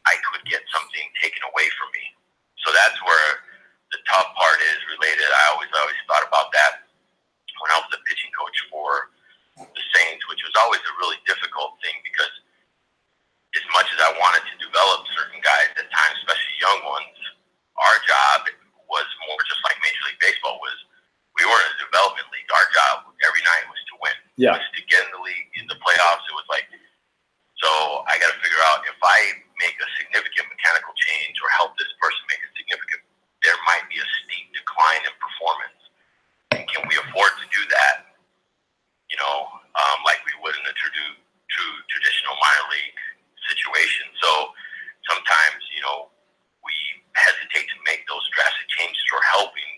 I could get something taken away from me. So that's where the tough part is related. I always thought about that when I was a pitching coach for the Saints, which was always a really difficult thing, because as much as I wanted to develop certain guys at times, especially young ones, our job was more just like Major League Baseball was. We weren't a development league. Our job every night was to win. Yeah. It was to get in the league, in the playoffs. It was like, so I got to figure out if I make a significant mechanical change or help this person make a significant, there might be a steep decline in performance. And can we afford to do that? Like we would in a true traditional minor league situation. So sometimes, we hesitate to make those drastic changes or helping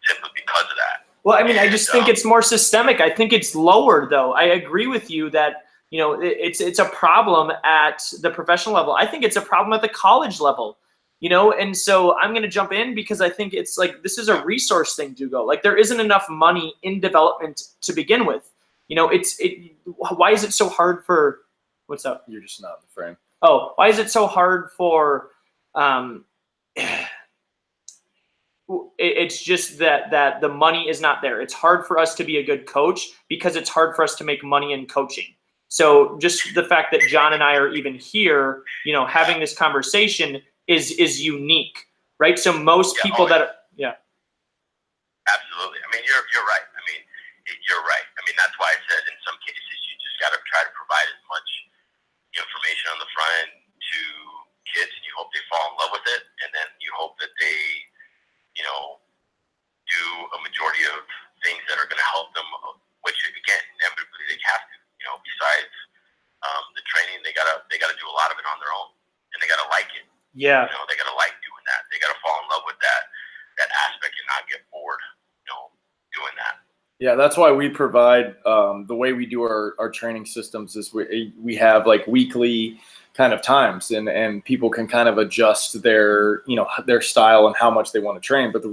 simply because of that. Well, I mean, I just think it's more systemic. I think it's lower, though. I agree with you that, it's a problem at the professional level. I think it's a problem at the college level, and so I'm going to jump in, because I think it's like, this is a resource thing, Dugo. Like, there isn't enough money in development to begin with. Why is it so hard for, what's up? You're just not in the frame. Oh, why is it so hard for, it's just that the money is not there. It's hard for us to be a good coach, because it's hard for us to make money in coaching. So just the fact that John and I are even here, having this conversation is unique, right? So most people Absolutely. I mean, you're right. I mean, you're right. I mean, that's why I said in some cases you just got to try to provide as much information on the front end to kids, and you hope they fall in love with it, and then you hope that they, do a majority of things that are going to help them, which again, inevitably they have to. Besides the training, they gotta do a lot of it on their own, and they gotta like it. Yeah. They gotta like doing that. They gotta fall in love with that aspect and not get bored, doing that. Yeah, that's why we provide the way we do our training systems is we have like weekly kind of times, and people can kind of adjust their their style and how much they want to train. But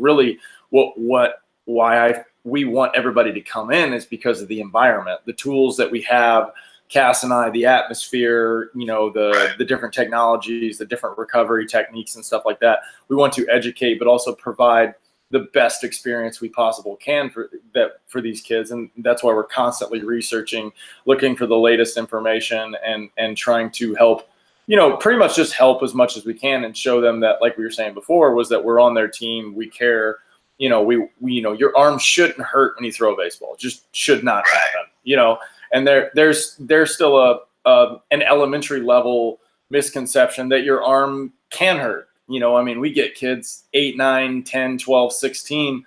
why we want everybody to come in is because of the environment, the tools that we have, Cass and I, the atmosphere, you know, the different technologies, the different recovery techniques and stuff like that. We want to educate, but also provide the best experience we possible can for these kids. And that's why we're constantly researching, looking for the latest information and trying to help, you know, pretty much just help as much as we can and show them that, like we were saying before, was that we're on their team. We care, you know, we you know, your arm shouldn't hurt when you throw a baseball. It just should not happen, you know, and there's still an elementary level misconception that your arm can hurt. You know, I mean, we get kids 8, 9, 10, 12, 16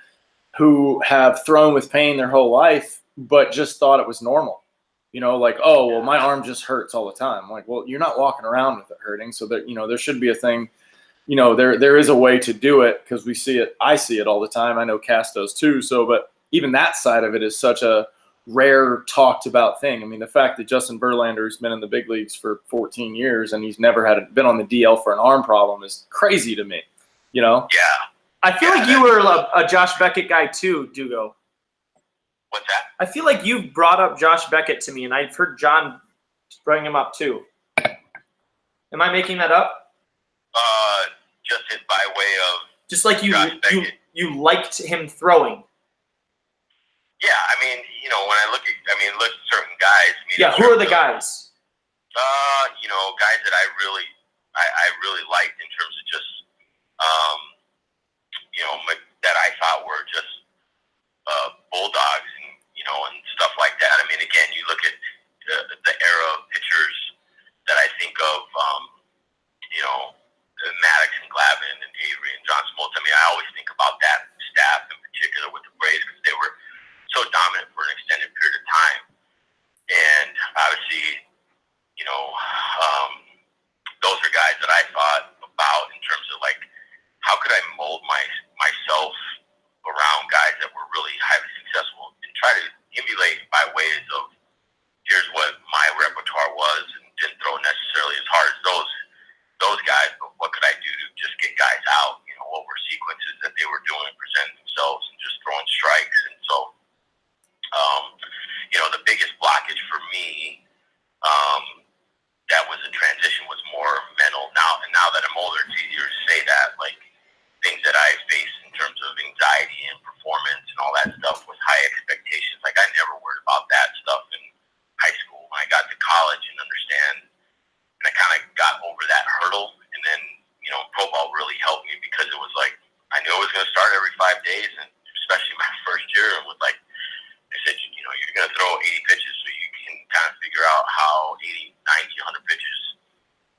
who have thrown with pain their whole life, but just thought it was normal. You know, like, oh, well, my arm just hurts all the time. I'm like, well, you're not walking around with it hurting. So that, you know, there should be a thing, you know, there is a way to do it because we see it. I see it all the time. I know Cass does too. So, but even that side of it is such a rare talked about thing. I mean, the fact that Justin Verlander's been in the big leagues for 14 years and he's never been on the DL for an arm problem is crazy to me, you know? Yeah. I feel like you were a Josh Beckett guy too, Dugo. What's that? I feel like you brought up Josh Beckett to me, and I've heard John bring him up too. Am I making that up? Just by way of just like you liked him throwing. Yeah, I mean, you know, when I look at certain guys. I mean, yeah, who are the guys? You know, guys that I really liked in terms of just, you know, that I thought were just bulldogs and, you know, and stuff like that. I mean, again, you look at the era of pitchers that I think of, you know, Maddox and Glavine and Avery and John Smoltz. I mean, I always think about that staff in particular with the Braves because they were so dominant for an extended period of time. And obviously, you know, those are guys that I thought about in terms of like, how could I mold myself around guys that were really highly successful and try to emulate by ways of here's what my repertoire was and didn't throw necessarily as hard as those guys, but what could I do to just get guys out? You know, what were sequences that they were doing, presenting themselves and just throwing strikes. And so, you know, the biggest blockage for me, that was a transition was more mental. Now that I'm older, it's easier to say that, like things that I faced in terms of anxiety and performance and all that stuff with high expectations. Like I never worried about that stuff in high school. When I got to college and I kind of got over that hurdle. And then, you know, pro ball really helped me because it was like, I knew I was going to start every 5 days, and especially my first year, it was like, I said, you know, you're going to throw 80 pitches so you can kind of figure out how 80, 90, 100 pitches,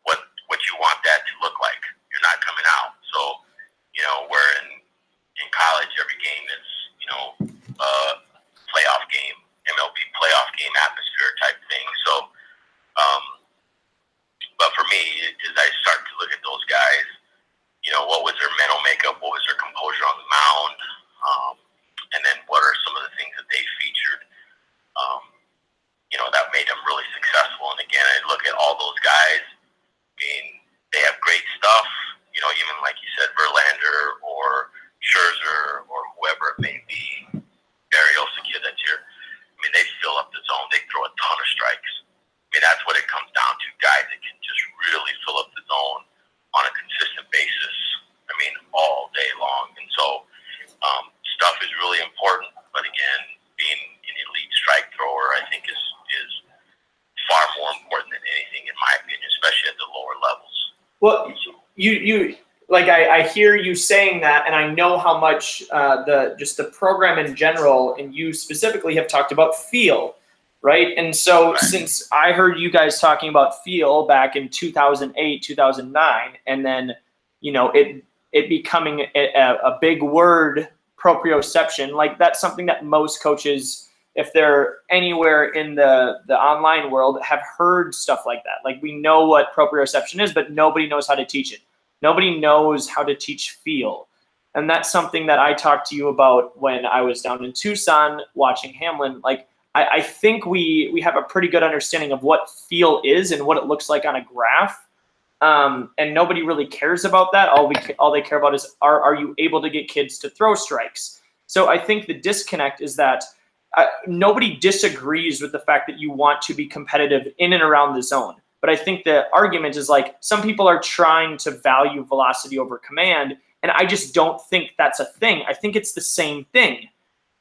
what you want that to look like. You're not coming out. So, you know, where in college, every game is, you know, playoff game, MLB playoff game atmosphere type thing. So, but for me, as I start to look at those guys, you know, what was their mental makeup? What was their composure on the mound? And then what are some of the things that they featured, you know, that made them really successful? And again, I look at all those guys. I mean, they have great stuff, you know, even like you said, Verlander or Scherzer or whoever it may be, Barrios, the kid that's here. I mean, they fill up the zone. They throw a ton of strikes. I mean, that's what it comes down to, guys that can just really fill up the zone on a consistent basis, I mean, all day long. And so stuff is really important. But again, being an elite strike thrower, I think is far more important than anything, in my opinion, especially at the lower levels. Well, you like I hear you saying that, and I know how much the program in general, and you specifically have talked about feel. Right. And so since I heard you guys talking about feel back in 2008, 2009, and then, you know, it becoming a big word, proprioception, like that's something that most coaches, if they're anywhere in the online world, have heard stuff like that. Like we know what proprioception is, but nobody knows how to teach it. Nobody knows how to teach feel. And that's something that I talked to you about when I was down in Tucson watching Hamlin. Like, I think we have a pretty good understanding of what feel is and what it looks like on a graph, and nobody really cares about that. All they care about is are you able to get kids to throw strikes? So I think the disconnect is that nobody disagrees with the fact that you want to be competitive in and around the zone. But I think the argument is like some people are trying to value velocity over command, and I just don't think that's a thing. I think it's the same thing.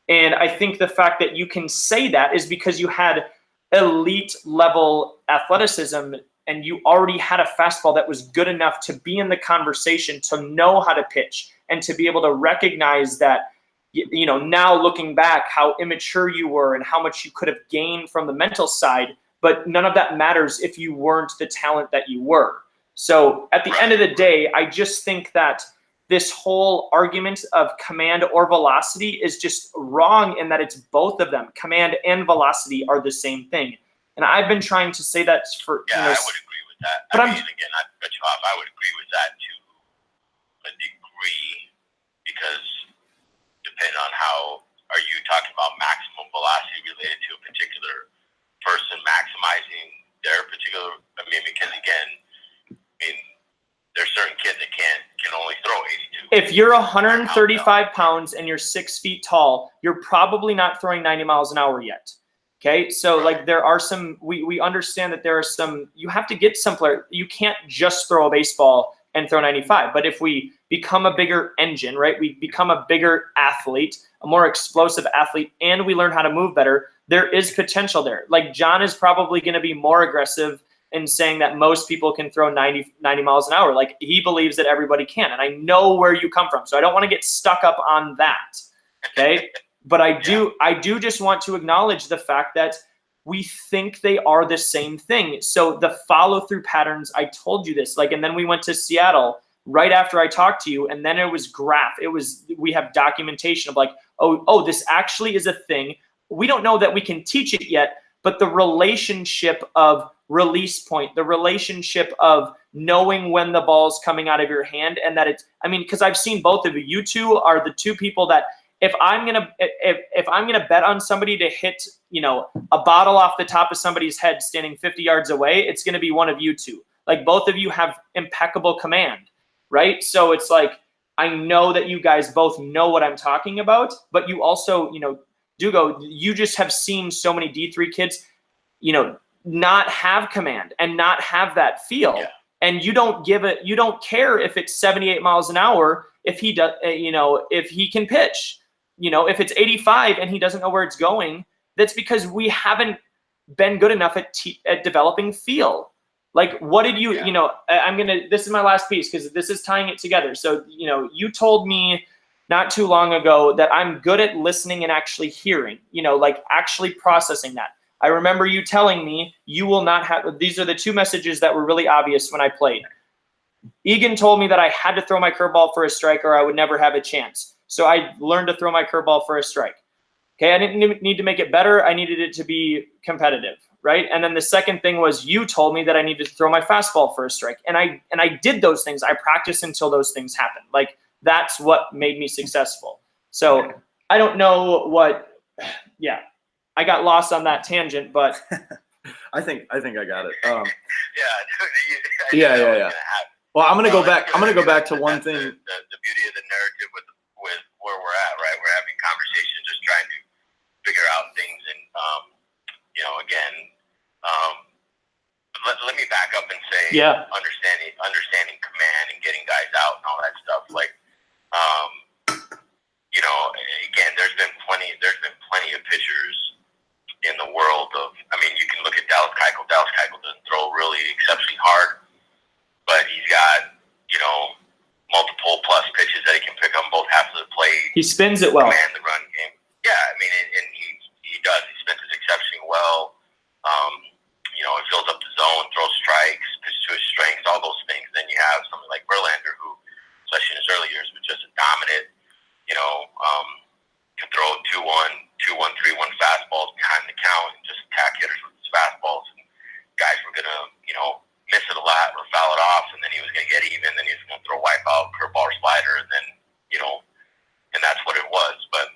And I think the fact that you can say that is because you had elite level athleticism and you already had a fastball that was good enough to be in the conversation, to know how to pitch, and to be able to recognize that, you know, now looking back, how immature you were and how much you could have gained from the mental side. But none of that matters if you weren't the talent that you were. So at the end of the day, I just think that this whole argument of command or velocity is just wrong in that it's both of them. Command and velocity are the same thing. And I've been trying to say that for I would agree with that. But I mean, again, not to cut you off, I would agree with that to a degree, because depending on how, are you talking about maximum velocity related to a particular person maximizing their particular, I mean, because again, there's certain kids that can only throw 82. If you're 135 pounds and you're 6 feet tall, you're probably not throwing 90 miles an hour yet. Okay, so like there are some, we understand that there are some, you have to get some player, you can't just throw a baseball and throw 95. But if we become a bigger engine, right, we become a bigger athlete, a more explosive athlete, and we learn how to move better, there is potential there. Like John is probably going to be more aggressive in saying that most people can throw 90 miles an hour. Like he believes that everybody can. And I know where you come from. So I don't want to get stuck up on that. Okay. But I do just want to acknowledge the fact that we think they are the same thing. So the follow through patterns, I told you this, like, and then we went to Seattle right after I talked to you. And then it was graph. We have documentation of like, oh, this actually is a thing. We don't know that we can teach it yet, but the relationship of release point, the relationship of knowing when the ball's coming out of your hand, and that it's, I mean, because I've seen both of you. You two are the two people that if I'm gonna bet on somebody to hit, you know, a bottle off the top of somebody's head standing 50 yards away, it's gonna be one of you two. Like both of you have impeccable command, right? So it's like, I know that you guys both know what I'm talking about, but you also, you know, Dugo, you just have seen so many D3 kids, you know, not have command and not have that feel. Yeah. And you don't care if it's 78 miles an hour, if he does, you know, if he can pitch, you know, if it's 85 and he doesn't know where it's going, that's because we haven't been good enough at developing feel. Like, what did you, you know, this is my last piece because this is tying it together. So, you know, you told me not too long ago that I'm good at listening and actually hearing, you know, like actually processing that. I remember you telling me you will not have, these are the two messages that were really obvious when I played. Egan told me that I had to throw my curveball for a strike or I would never have a chance. So I learned to throw my curveball for a strike. Okay, I didn't need to make it better. I needed it to be competitive, right? And then the second thing was you told me that I needed to throw my fastball for a strike. And I did those things. I practiced until those things happened. Like, that's what made me successful. So I don't know what, I got lost on that tangent, but I think I got it. Yeah. Well, I'm gonna go back to one thing. The beauty of the narrative with where we're at, right? We're having conversations, just trying to figure out things, and you know, again, let me back up and say, understanding command and getting guys out and all that stuff. Like, you know, again, there's been plenty of pitchers in the world of, I mean, you can look at Dallas Keuchel. Dallas Keuchel doesn't throw really exceptionally hard, but he's got, you know, multiple plus pitches that he can pick on both halves of the plate. He spins it well. Command the run game. Yeah, I mean, and he does. He spins it exceptionally well. You know, he fills up the zone, throws strikes, pitches to his strengths, all those things. Then you have something like Verlander, who, especially in his early years, was just a dominant, you know, can throw 2-1, 2-1, 3-1 fastballs behind the count and just attack hitters with his fastballs. And guys were going to, you know, miss it a lot or foul it off, and then he was going to get even, then he was going to throw wipeout, curveball, slider, and then, you know, and that's what it was. But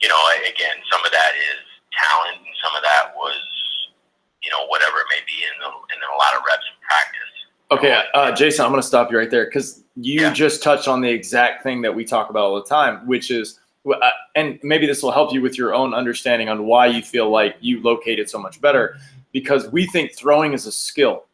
Again, some of that is talent, and some of that was, whatever it may be, in a lot of reps and practice. Okay, Jason, I'm going to stop you right there because you just touched on the exact thing that we talk about all the time, which is, and maybe this will help you with your own understanding on why you feel like you located so much better, because we think throwing is a skill.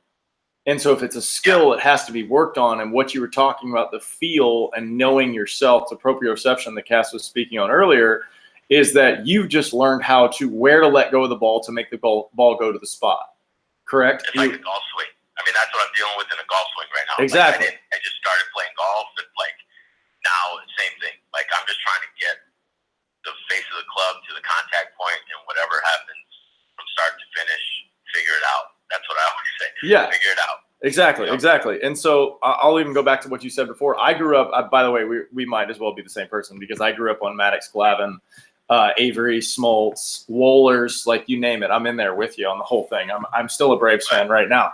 And so if it's a skill, it has to be worked on. And what you were talking about, the feel and knowing yourself, the proprioception that Cass was speaking on earlier, is that you've just learned where to let go of the ball to make the ball go to the spot. Correct? It's like a golf swing. I mean, that's what I'm dealing with in a golf swing right now. Exactly. I just started playing golf, and now same thing. I'm just trying to get the face of the club to the contact point, and whatever happens from start to finish, figure it out. That's what I always say. Yeah. Figure it out. Exactly. And so I'll even go back to what you said before. I grew up, by the way, we might as well be the same person, because I grew up on Maddox, Glavin, Avery, Smoltz, Wohlers, you name it. I'm in there with you on the whole thing. I'm still a Braves fan right now.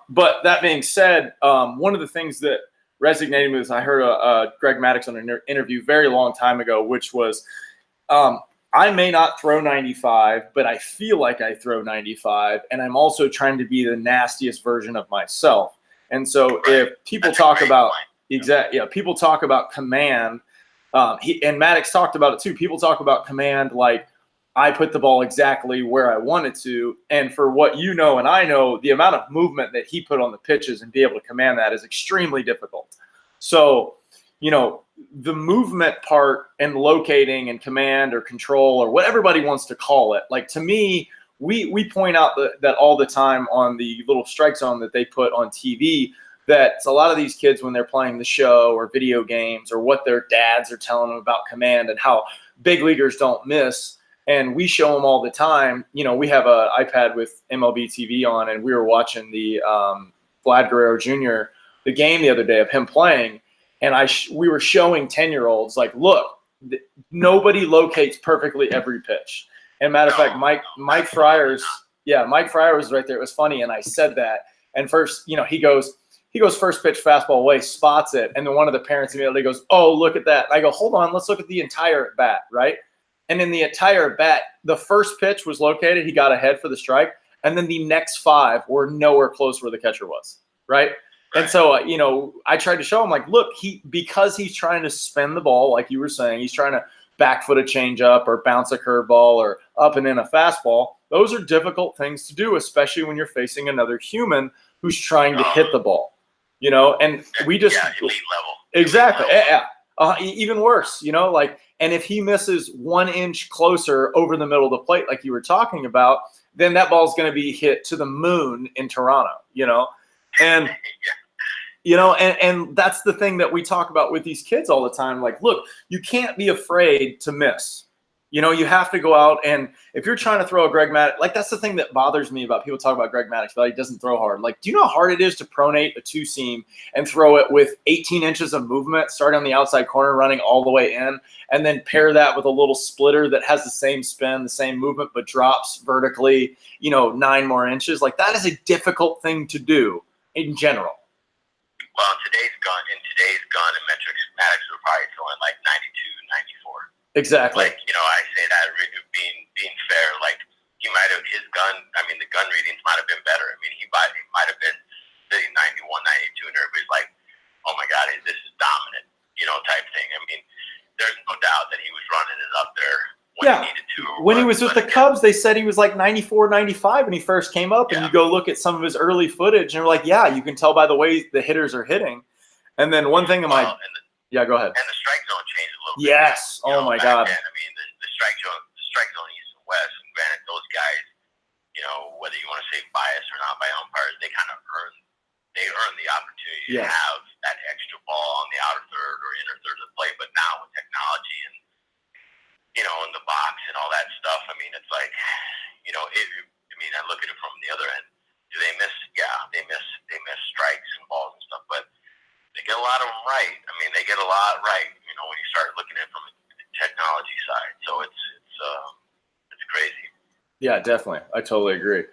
But that being said, one of the things that resonated with me is I heard Greg Maddox on an interview very long time ago, which was, I may not throw 95, but I feel like I throw 95, and I'm also trying to be the nastiest version of myself. And so if people talk about people talk about command, and Maddox talked about it too. People talk about command like I put the ball exactly where I wanted to, and for what you know and I know, the amount of movement that he put on the pitches and be able to command that is extremely difficult. So, the movement part and locating and command or control or what everybody wants to call it, to me, we point out that all the time on the little strike zone that they put on TV, that a lot of these kids, when they're playing the show or video games or what their dads are telling them about command and how big leaguers don't miss, and we show them all the time. We have an iPad with MLB TV on, and we were watching the Vlad Guerrero Jr., the game the other day of him playing, and we were showing 10-year-olds, look, nobody locates perfectly every pitch. And matter of fact, Mike Fryer was right there. It was funny, and I said that. And first, he goes first pitch fastball away, spots it, and then one of the parents immediately goes, "Oh, look at that!" And I go, "Hold on, let's look at the entire at bat, right?" And in the entire at bat, the first pitch was located. He got ahead for the strike, and then the next 5 were nowhere close where the catcher was, right? And so, I tried to show him, look, because he's trying to spin the ball, like you were saying, he's trying to back foot a changeup or bounce a curveball or up and in a fastball. Those are difficult things to do, especially when you're facing another human who's trying to hit the ball, and we just elite level. Exactly. Yeah. Even worse, and if he misses 1 inch closer over the middle of the plate, like you were talking about, then that ball's going to be hit to the moon in Toronto, and and that's the thing that we talk about with these kids all the time. Look, you can't be afraid to miss. You have to go out, and if you're trying to throw a Greg Maddox, that's the thing that bothers me about people talking about Greg Maddox, but he doesn't throw hard. Do you know how hard it is to pronate a 2-seam and throw it with 18 inches of movement, starting on the outside corner, running all the way in, and then pair that with a little splitter that has the same spin, the same movement, but drops vertically, 9 more inches? That is a difficult thing to do in general. Well, in today's gun and metrics, Maddox would probably throw in 92, 94. Exactly. I say that being fair, he might have his gun. I mean, the gun readings might have been better. I mean, he might have been sitting 91, 92, and everybody's like, "Oh my God, this is dominant," type thing. I mean, there's no doubt that he was running it up there when he needed to. When he was with the Cubs, they said he was 94, 95 when he first came up, and you go look at some of his early footage, and you're like, yeah, you can tell by the way the hitters are hitting. And then one thing go ahead. And the strike zone changed a little bit. Yes. Oh my God. Then, I mean, the strike zone east and west. And granted, those guys, whether you want to say bias or not by umpires, they kind of earn the opportunity to have that extra ball on the outer third or inner third of the plate. But now with technology and in the box and all that stuff, I mean, it's I look at it from the other end. Do they miss? Yeah, they miss strikes and balls and stuff, but they get a lot of them right. I mean, they get a lot right. When you start looking at it from the technology side, so it's crazy. Yeah, definitely. I totally agree.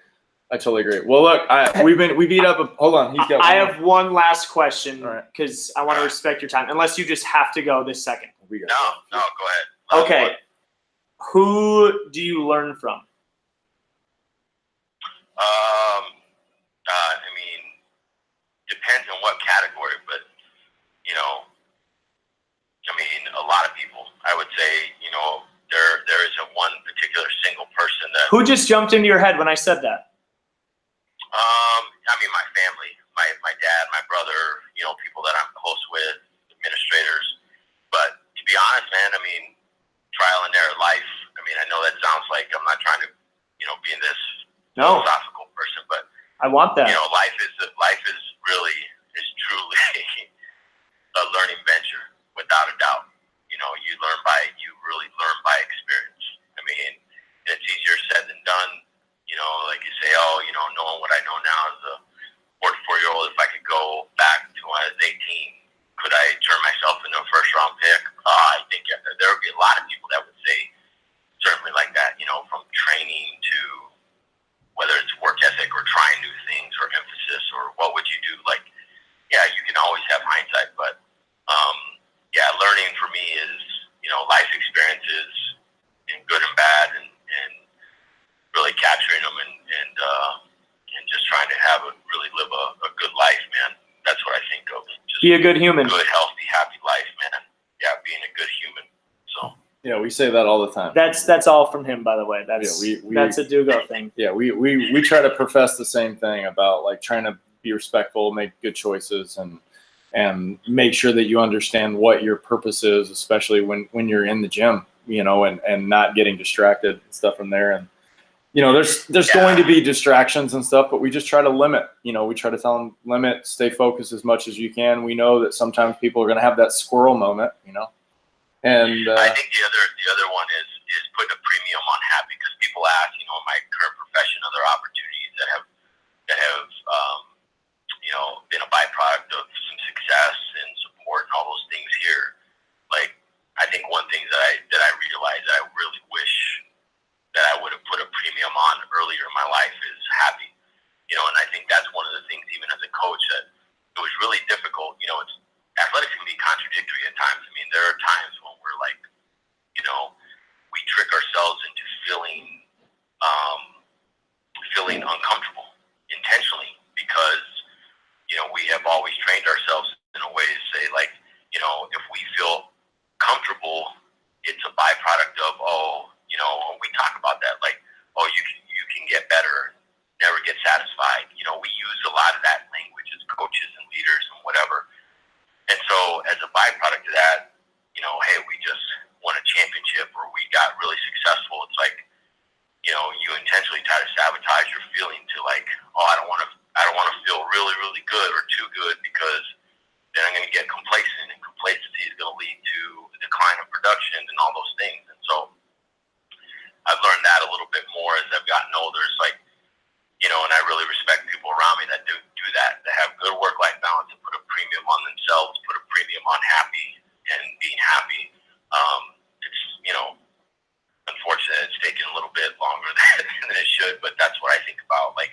Well, look, we beat up. Hold on, he's got. I have one last question because right. I want to respect your time, unless you just have to go this second. No, go ahead. Okay. Who do you learn from? I mean, depends on what category, but, you know, I mean, a lot of people. I would say, you know, there isn't one particular single person that. Who just jumped into your head when I said that? I mean, my family, my dad, my brother, you know, people that I'm close with, administrators. But to be honest, man, I mean, trial and error life. I mean, I know that sounds like I'm not trying to, you know, be this philosophical person, but I want that. You know, life is truly a learning venture, without a doubt. You know, you really learn by experience. I mean, it's easier said than done. You know, like you say, oh, you know, knowing what I know now as a 44-year-old, if I could go back to when I was 18, could I turn myself into a first-round pick? I think there would be a lot of people that would say certainly like that, you know, from training to whether it's work ethic or trying new things or emphasis or what would you do. Like, yeah, you can always have hindsight, but, yeah, learning for me is, you know, life experiences in good and bad and really capturing them and just trying to really live a good life, man. That's what I think of. Just be a good human. Good, healthy, happy life, man. Yeah, being a good human. So. Yeah, we say that all the time. That's all from him, by the way. That's that's a Dugo thing. Yeah, we try to profess the same thing about like trying to be respectful, make good choices, and make sure that you understand what your purpose is, especially when you're in the gym, you know, and not getting distracted and stuff from there. And you know, there's going to be distractions and stuff, but we just try to limit. You know, we try to tell them limit, stay focused as much as you can. We know that sometimes people are going to have that squirrel moment, you know. And I think the other one is putting a premium on happy, because people ask, you know, in my current profession, other opportunities that have you know, been a byproduct of some success and support and all those things here. Like, I think one thing that I realized that I really wish that I would have put a premium on earlier in my life is happy. You know, and I think that's one of the things, even as a coach, that it was really difficult. You know, athletics can be contradictory at times. I mean, there are times when we're like, you know, we trick ourselves into feeling uncomfortable intentionally, because, you know, we have always trained ourselves in a way to say, like, you know, if we feel comfortable, it's a byproduct of, oh, you know, we talk about that, like, oh, you can get better, never get satisfied. You know, we use a lot of that language as coaches and leaders and whatever. And so as a byproduct of that, you know, hey, we just won a championship or we got really successful. It's like, you know, you intentionally try to sabotage your feeling to like, oh, I don't want to feel really, really good or too good, because then I'm going to get complacent, and complacency is going to lead to a decline of production and all those things. And so I've learned that a little bit more as I've gotten older. It's like, you know, and I really respect people around me that do that have good work-life balance and put a premium on themselves, put a premium on happy and being happy. It's, you know, unfortunate it's taken a little bit longer than it should, but that's what I think about, like,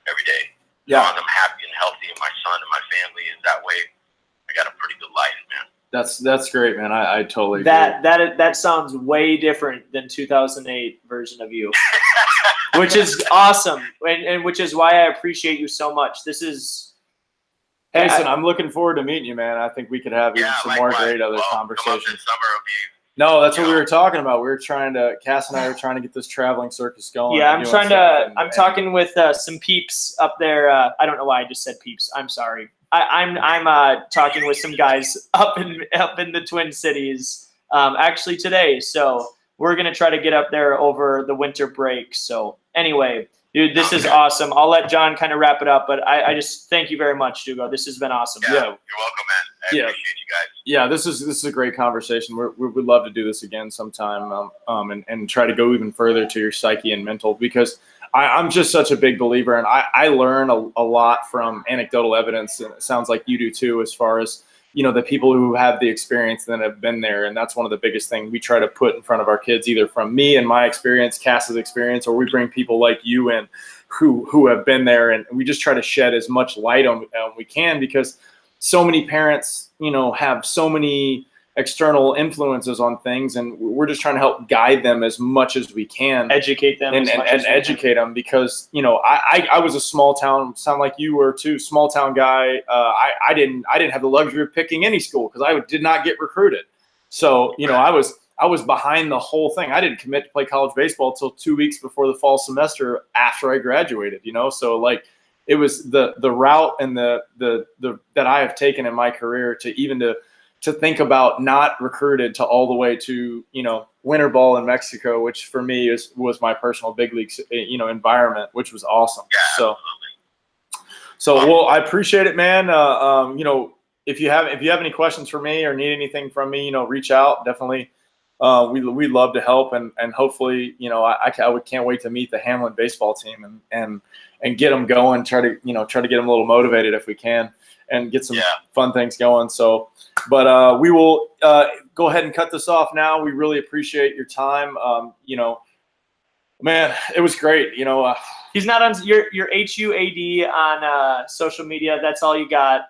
every day. Yeah. As long as I'm happy and healthy and my son and my family is that way, I got a pretty good life, man. That's great, man. I totally agree. That sounds way different than 2008 version of you, which is awesome, and which is why I appreciate you so much. This is. Hey, listen, I'm looking forward to meeting you, man. I think we could have even some more great other conversations. Come up this summer, it'll be. No, that's what we were talking about. We were Cass and I were trying to get this traveling circus going. Yeah, I'm talking with some peeps up there. I don't know why I just said peeps. I'm sorry. I'm talking with some guys up in the Twin Cities actually today. So we're gonna try to get up there over the winter break. So anyway, dude, this is awesome. I'll let John kind of wrap it up, but I just thank you very much, Dugo. This has been awesome. Yeah, you're welcome, man. I appreciate you guys. Yeah, this is a great conversation. We would love to do this again sometime, and try to go even further to your psyche and mental, because I'm just such a big believer, and I learn a lot from anecdotal evidence, and it sounds like you do too, as far as, you know, the people who have the experience and that have been there. And that's one of the biggest things we try to put in front of our kids, either from me and my experience, Cass's experience, or we bring people like you in who have been there, and we just try to shed as much light on we can, because so many parents, you know, have so many external influences on things, and we're just trying to help guide them as much as we can, educate them, and educate them, because I was a small town, sound like you were too, small town guy. I didn't have the luxury of picking any school because I did not get recruited. So I was behind the whole thing. I didn't commit to play college baseball till 2 weeks before the fall semester after I graduated. So like it was the route and the that I have taken in my career to think about not recruited to all the way to, winter ball in Mexico, which for me was my personal big league, environment, which was awesome. Yeah, so well, I appreciate it, man. If you have any questions for me or need anything from me, reach out. Definitely. We'd love to help, and hopefully, I can't wait to meet the Hamlin baseball team and get them going. Try to get them a little motivated if we can, and get some fun things going. So, but we will go ahead and cut this off now. We really appreciate your time. Man, it was great. He's not on your HUAD on social media. That's all you got.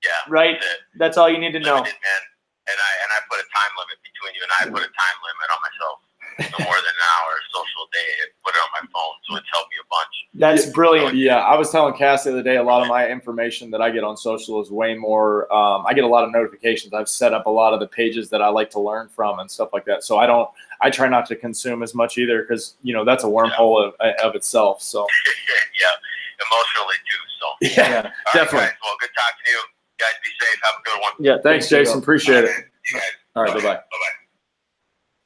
Yeah. Right. That's all you need to know. Limited, man. And I put a time limit between you and I. Put a time limit on myself. No more than an hour social a day. And put it on my phone, so it's helped me a bunch. That's brilliant. Yeah, I was telling Cass the other day, a lot of my information that I get on social is way more. I get a lot of notifications. I've set up a lot of the pages that I like to learn from and stuff like that. So I try not to consume as much either, because that's a wormhole of itself. So yeah, emotionally too. So yeah, definitely. Guys, well, good talking to you. Guys, be safe. Have a good one. Yeah, thanks, Jason. Appreciate it. You guys. All right, bye-bye. Bye-bye.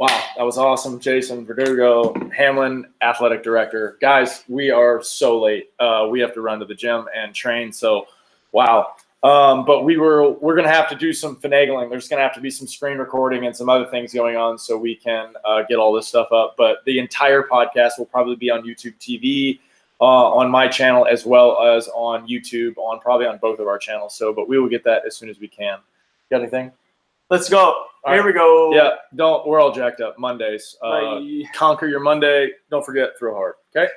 Wow, that was awesome. Jason Verdugo, Hamlin Athletic Director. Guys, we are so late. We have to run to the gym and train. So, wow. But we're going to have to do some finagling. There's going to have to be some screen recording and some other things going on so we can get all this stuff up. But the entire podcast will probably be on YouTube TV, on my channel, as well as on YouTube, probably on both of our channels. So, but we will get that as soon as we can. Got anything? Let's go. Here we go. Yeah, we're all jacked up. Mondays. Conquer your Monday. Don't forget, throw hard. Okay?